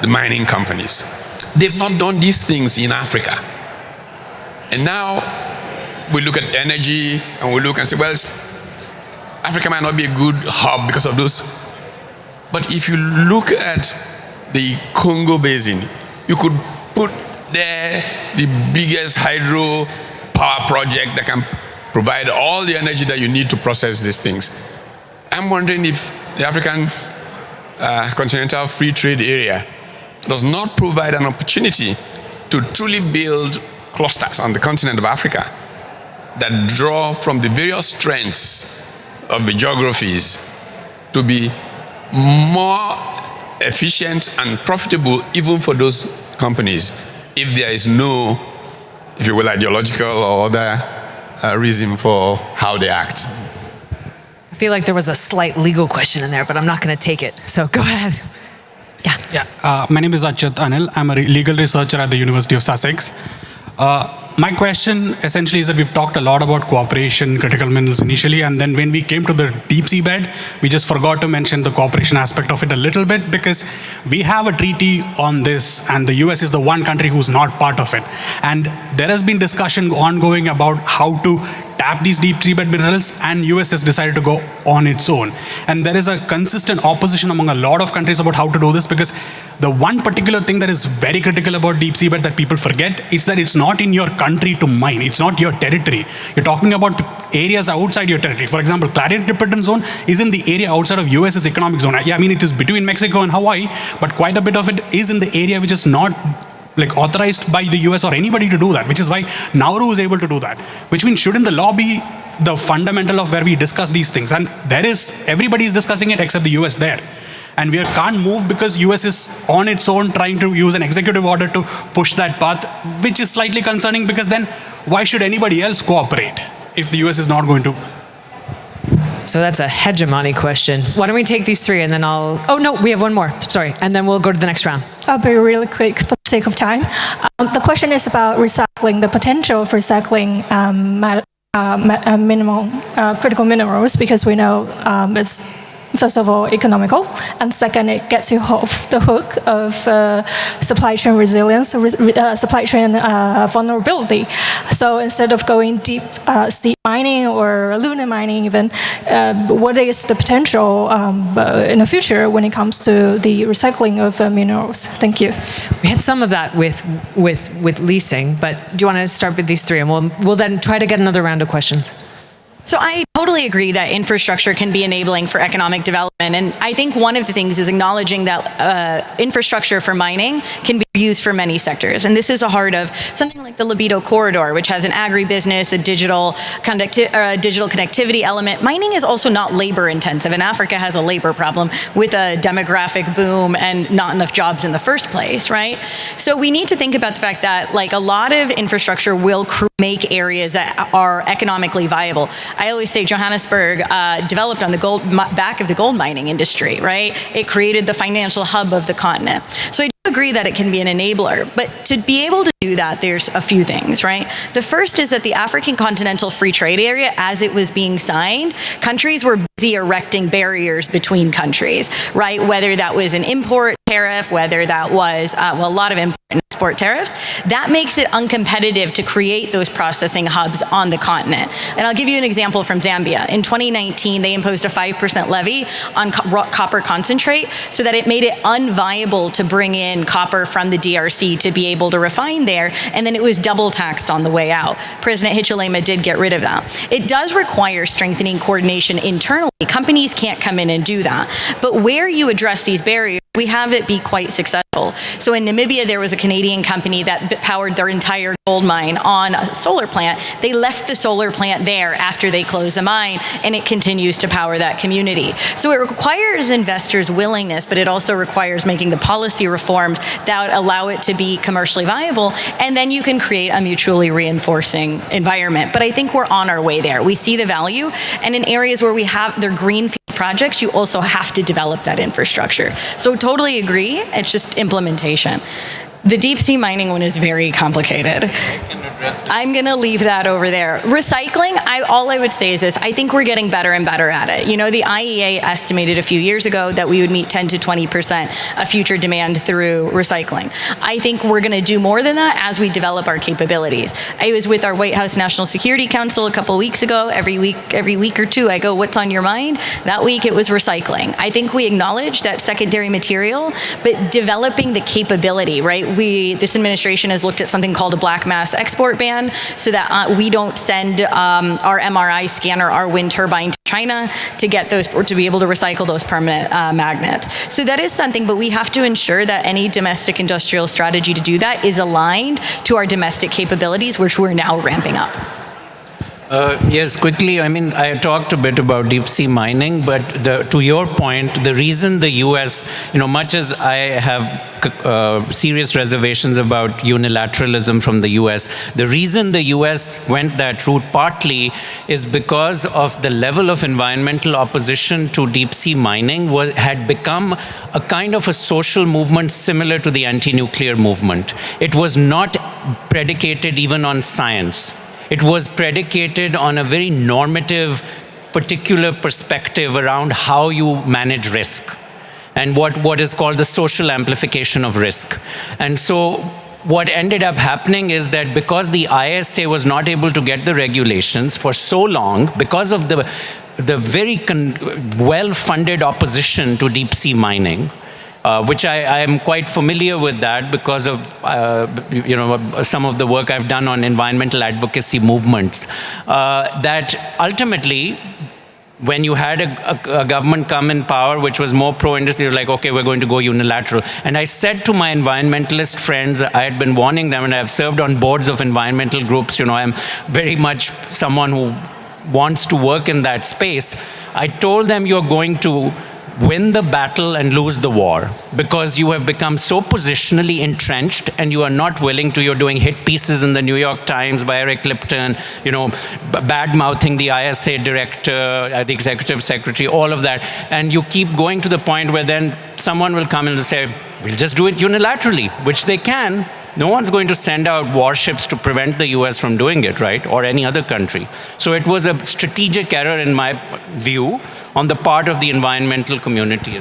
the mining companies. They've not done these things in Africa. And now we look at energy and we look and say, well, Africa might not be a good hub because of those. But if you look at the Congo Basin, you could put there the biggest hydro power project that can provide all the energy that you need to process these things. I'm wondering if the African Continental Free Trade Area does not provide an opportunity to truly build clusters on the continent of Africa that draw from the various strengths of the geographies to be more efficient and profitable even for those companies if there is no, if you will, ideological or other reason for how they act. I feel like there was a slight legal question in there, but I'm not going to take it. So go ahead. My name is Achyut Anil. I'm a legal researcher at the University of Sussex. My question essentially is that we've talked a lot about cooperation, critical minerals initially, and then when we came to the deep sea bed, we just forgot to mention the cooperation aspect of it a little bit because we have a treaty on this and the US is the one country who's not part of it. And there has been discussion ongoing about how to tap these deep seabed minerals, and US has decided to go on its own. And there is a consistent opposition among a lot of countries about how to do this because the one particular thing that is very critical about deep seabed that people forget is that it's not in your country to mine. It's not your territory. You're talking about areas outside your territory. For example, Clarion-Clipperton zone is in the area outside of US's economic zone. Yeah, I mean, it is between Mexico and Hawaii, but quite a bit of it is in the area which is not like authorized by the US or anybody to do that, which is why Nauru is able to do that. Which means shouldn't the law be the fundamental of where we discuss these things? And there is, everybody is discussing it except the US there. and we can't move because US is on its own trying to use an executive order to push that path, which is slightly concerning because then why should anybody else cooperate if the US is not going to? So that's a hegemony question. Why don't we take these three and then oh no, we have one more, sorry. And then we'll go to the next round. I'll be really quick for the sake of time. The question is about recycling, the potential of recycling critical minerals, because we know it's, first of all, economical, and second, it gets you off the hook of supply chain resilience, supply chain vulnerability. So instead of going deep sea mining or lunar mining even, what is the potential in the future when it comes to the recycling of minerals? Thank you. We had some of that with leasing, but do you want to start with these three, and we'll then try to get another round of questions. So I totally agree that infrastructure can be enabling for economic development. And I think one of the things is acknowledging that infrastructure for mining can be used for many sectors. And this is a heart of something like the Libido Corridor, which has an agribusiness, a digital connectivity element. Mining is also not labor intensive, and Africa has a labor problem with a demographic boom and not enough jobs in the first place, right? So we need to think about the fact that like a lot of infrastructure will make areas that are economically viable. I always say Johannesburg developed on the back of the gold mining industry, right? It created the financial hub of the continent. So I do agree that it can be an enabler, but to be able to do that, there's a few things, right? The first is that the African Continental Free Trade Area, as it was being signed, countries were busy erecting barriers between countries, right? Whether that was an import tariff, whether that was, a lot of import and export tariffs, that makes it uncompetitive to create those processing hubs on the continent. And I'll give you an example from Zambia. In 2019, they imposed a 5% levy on copper concentrate so that it made it unviable to bring in copper from the DRC to be able to refine there, and then it was double taxed on the way out. President Hichilema did get rid of that. It does require strengthening coordination internally. Companies can't come in and do that. But where you address these barriers, we have it be quite successful. So in Namibia, there was a Canadian company that powered their entire gold mine on a solar plant. They left the solar plant there after they closed the mine, and it continues to power that community. So it requires investors' willingness, but it also requires making the policy reforms that allow it to be commercially viable, and then you can create a mutually reinforcing environment. But I think we're on our way there. We see the value, and in areas where we have their greenfield projects, you also have to develop that infrastructure. So totally agree, it's just implementation. The deep sea mining one is very complicated. I'm going to leave that over there. Recycling, all I would say is this. I think we're getting better and better at it. You know, the IEA estimated a few years ago that we would meet 10 to 20% of future demand through recycling. I think we're going to do more than that as we develop our capabilities. I was with our White House National Security Council a couple weeks ago. Every week or two, I go, what's on your mind? That week, it was recycling. I think we acknowledge that secondary material, but developing the capability, right? This administration has looked at something called a black mass export ban so that we don't send our MRI scanner, our wind turbine to China to get those, or to be able to recycle those permanent magnets. So that is something, but we have to ensure that any domestic industrial strategy to do that is aligned to our domestic capabilities, which we're now ramping up. Yes, quickly, I mean, I talked a bit about deep sea mining, but to your point, the reason the US, much as I have serious reservations about unilateralism from the US, the reason the US went that route partly is because of the level of environmental opposition to deep sea mining had become a kind of a social movement similar to the anti-nuclear movement. It was not predicated even on science. It was predicated on a very normative, particular perspective around how you manage risk and what is called the social amplification of risk. And so what ended up happening is that because the ISA was not able to get the regulations for so long, because of the very well-funded opposition to deep sea mining, which I am quite familiar with that because of some of the work I've done on environmental advocacy movements, that ultimately when you had a government come in power which was more pro-industry, you're like, okay, we're going to go unilateral. And I said to my environmentalist friends, I had been warning them, and I've served on boards of environmental groups, I'm very much someone who wants to work in that space. I told them, you're going to win the battle and lose the war, because you have become so positionally entrenched and you are not willing to, you're doing hit pieces in the New York Times by Eric Lipton, bad-mouthing the ISA director, the executive secretary, all of that. And you keep going to the point where then someone will come in and say, we'll just do it unilaterally, which they can. No one's going to send out warships to prevent the US from doing it, right? Or any other country. So it was a strategic error, in my view, on the part of the environmental community.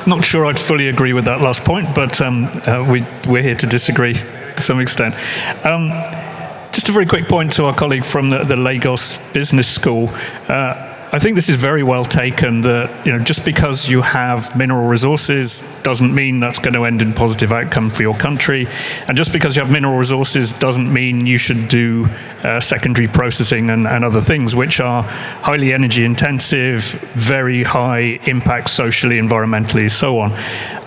Not sure I'd fully agree with that last point, but we're here to disagree to some extent. Just a very quick point to our colleague from the Lagos Business School. I think this is very well taken, that just because you have mineral resources doesn't mean that's going to end in positive outcome for your country, and just because you have mineral resources doesn't mean you should do secondary processing and other things which are highly energy intensive, very high impact socially, environmentally, so on.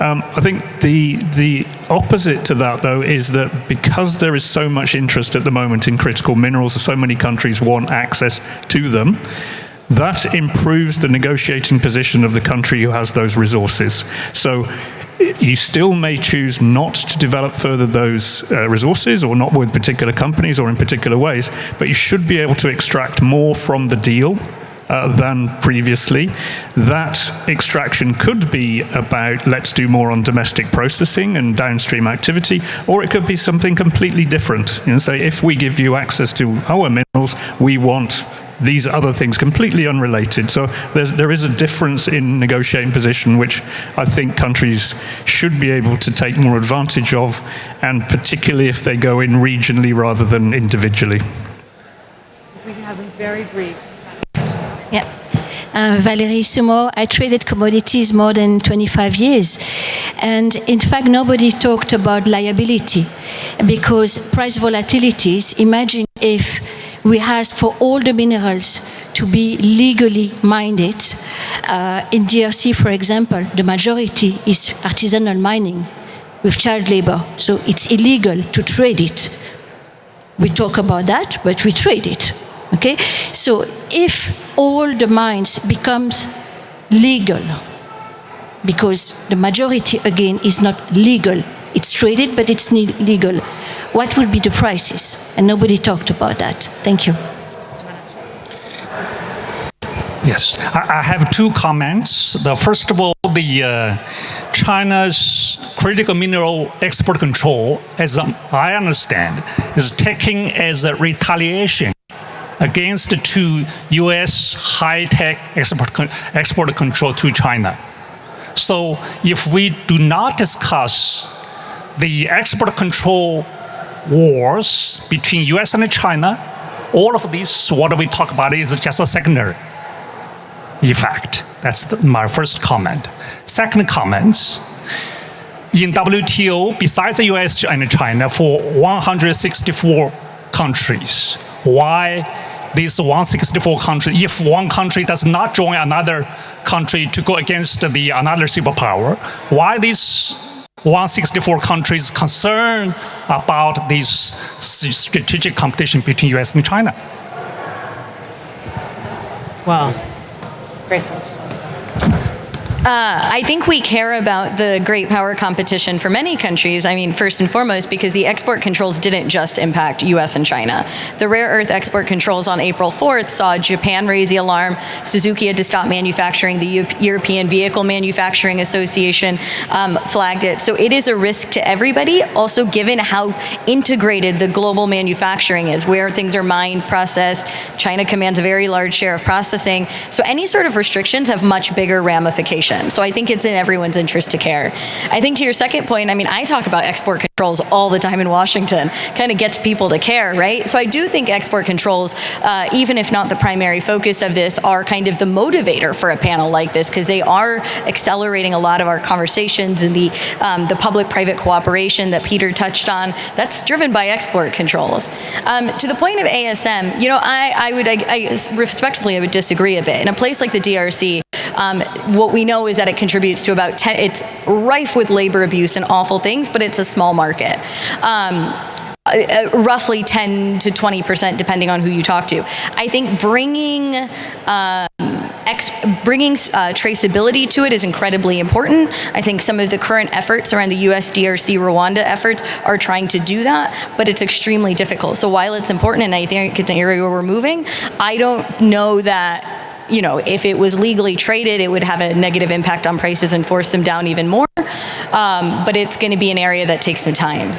I think the opposite to that, though, is that because there is so much interest at the moment in critical minerals, so many countries want access to them, that improves the negotiating position of the country who has those resources. So you still may choose not to develop further those resources, or not with particular companies or in particular ways, but you should be able to extract more from the deal than previously. That extraction could be about, let's do more on domestic processing and downstream activity, or it could be something completely different. Say, if we give you access to our minerals, we want these other things completely unrelated. So there is a difference in negotiating position, which I think countries should be able to take more advantage of, and particularly if they go in regionally rather than individually. We can have them very brief. Yeah. Valérie Sumo, I traded commodities more than 25 years. And in fact, nobody talked about liability, because price volatilities, imagine if we asked for all the minerals to be legally mined. In DRC, for example, the majority is artisanal mining with child labor. So it's illegal to trade it. We talk about that, but we trade it. Okay? So if all the mines becomes legal, because the majority, again, is not legal, it's traded, but it's legal, what would be the prices? And nobody talked about that. Thank you. Yes, I have two comments. The first of all, the China's critical mineral export control, as I understand, is taken as a retaliation against the two U.S. high-tech export control to China. So if we do not discuss the export control wars between US and China, all of this, what we talk about, is just a secondary effect. That's my first comment. Second comment, in WTO, besides the US and China, for 164 countries, why these 164 countries, if one country does not join another country to go against another superpower, why these 164 countries concerned about this strategic competition between US and China? Wow. Grayson. I think we care about the great power competition for many countries. I mean, first and foremost, because the export controls didn't just impact US and China. The rare earth export controls on April 4th saw Japan raise the alarm, Suzuki had to stop manufacturing, the European Vehicle Manufacturing Association flagged it. So it is a risk to everybody, also given how integrated the global manufacturing is, where things are mined, processed. China commands a very large share of processing. So any sort of restrictions have much bigger ramifications. So I think it's in everyone's interest to care. I think to your second point, I mean, I talk about export controls all the time in Washington, kind of gets people to care, right? So I do think export controls, even if not the primary focus of this, are kind of the motivator for a panel like this, because they are accelerating a lot of our conversations, and the public-private cooperation that Peter touched on, that's driven by export controls. To the point of ASM, you know, I respectfully, I would disagree a bit. In a place like the DRC, what we know is that it contributes to about 10, it's rife with labor abuse and awful things, but it's a small market. roughly 10 to 20%, depending on who you talk to. I think bringing traceability to it is incredibly important. I think some of the current efforts around the US DRC Rwanda efforts are trying to do that, but it's extremely difficult. So while it's important, and I think it's an area where we're moving, I don't know that, you know, if it was legally traded, it would have a negative impact on prices and force them down even more. But it's going to be an area that takes some time.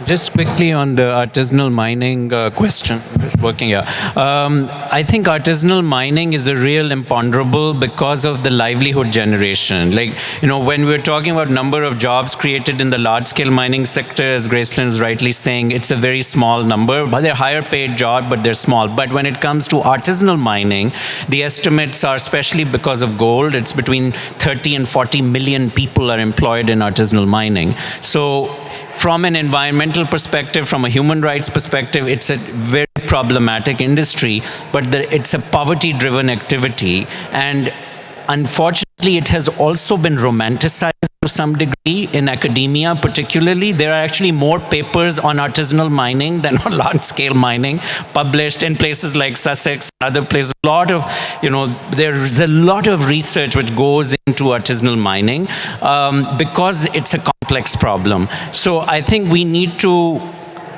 Just quickly on the artisanal mining question, just working here. I think artisanal mining is a real imponderable because of the livelihood generation. Like, you know, when we're talking about number of jobs created in the large-scale mining sector, as Graceland is rightly saying, it's a very small number, but they're higher paid job, but they're small. But when it comes to artisanal mining, the estimates are, especially because of gold, it's between 30 and 40 million people are employed in artisanal mining. So from an environmental perspective, from a human rights perspective, it's a very problematic industry, but it's a poverty-driven activity. And unfortunately, it has also been romanticized to some degree in academia, particularly. There are actually more papers on artisanal mining than on large-scale mining published in places like Sussex and other places. A lot of, you know, there's a lot of research which goes into artisanal mining because it's a complex problem. So I think we need to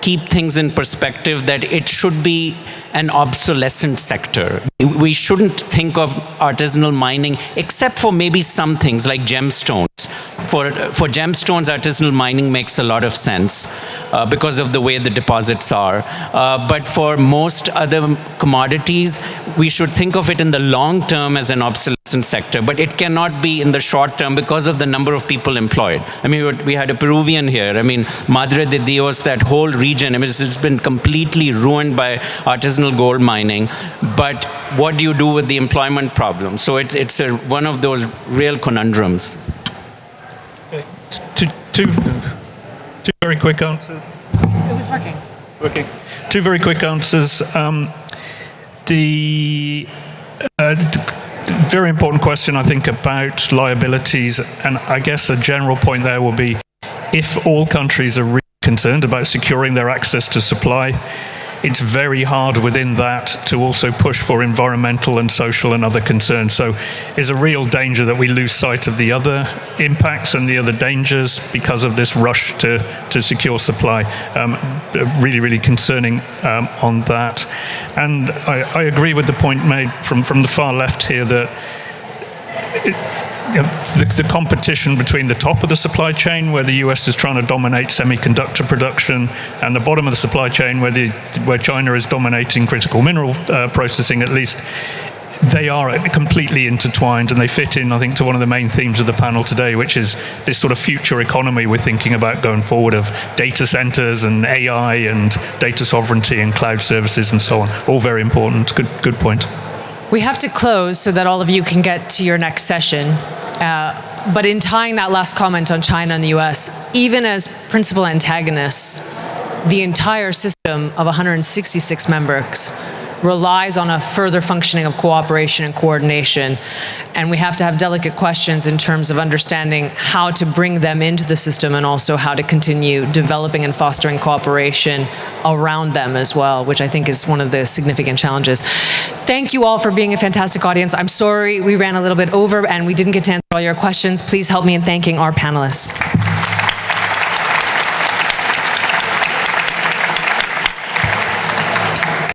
keep things in perspective that it should be an obsolescent sector. We shouldn't think of artisanal mining, except for maybe some things like gemstones. For gemstones, artisanal mining makes a lot of sense because of the way the deposits are. But for most other commodities, we should think of it in the long term as an obsolescent sector, but it cannot be in the short term because of the number of people employed. I mean, we had a Peruvian here. I mean, Madre de Dios, that whole region, I mean, it's been completely ruined by artisanal gold mining. But what do you do with the employment problem? So it's one of those real conundrums. Two very quick answers. It was working. Okay. Two very quick answers. The very important question, I think, about liabilities, and I guess a general point there will be, if all countries are really concerned about securing their access to supply, it's very hard within that to also push for environmental and social and other concerns. So there's a real danger that we lose sight of the other impacts and the other dangers because of this rush to secure supply. Really, really concerning on that. And I agree with the point made from the far left here that the competition between the top of the supply chain, where the US is trying to dominate semiconductor production, and the bottom of the supply chain, where China is dominating critical mineral processing, at least, they are completely intertwined, and they fit in, I think, to one of the main themes of the panel today, which is this sort of future economy we're thinking about going forward of data centers and AI and data sovereignty and cloud services and so on. All very important. Good point. We have to close so that all of you can get to your next session. But in tying that last comment on China and the US, even as principal antagonists, the entire system of 166 members relies on a further functioning of cooperation and coordination. And we have to have delicate questions in terms of understanding how to bring them into the system and also how to continue developing and fostering cooperation around them as well, which I think is one of the significant challenges. Thank you all for being a fantastic audience. I'm sorry we ran a little bit over and we didn't get to answer all your questions. Please help me in thanking our panelists.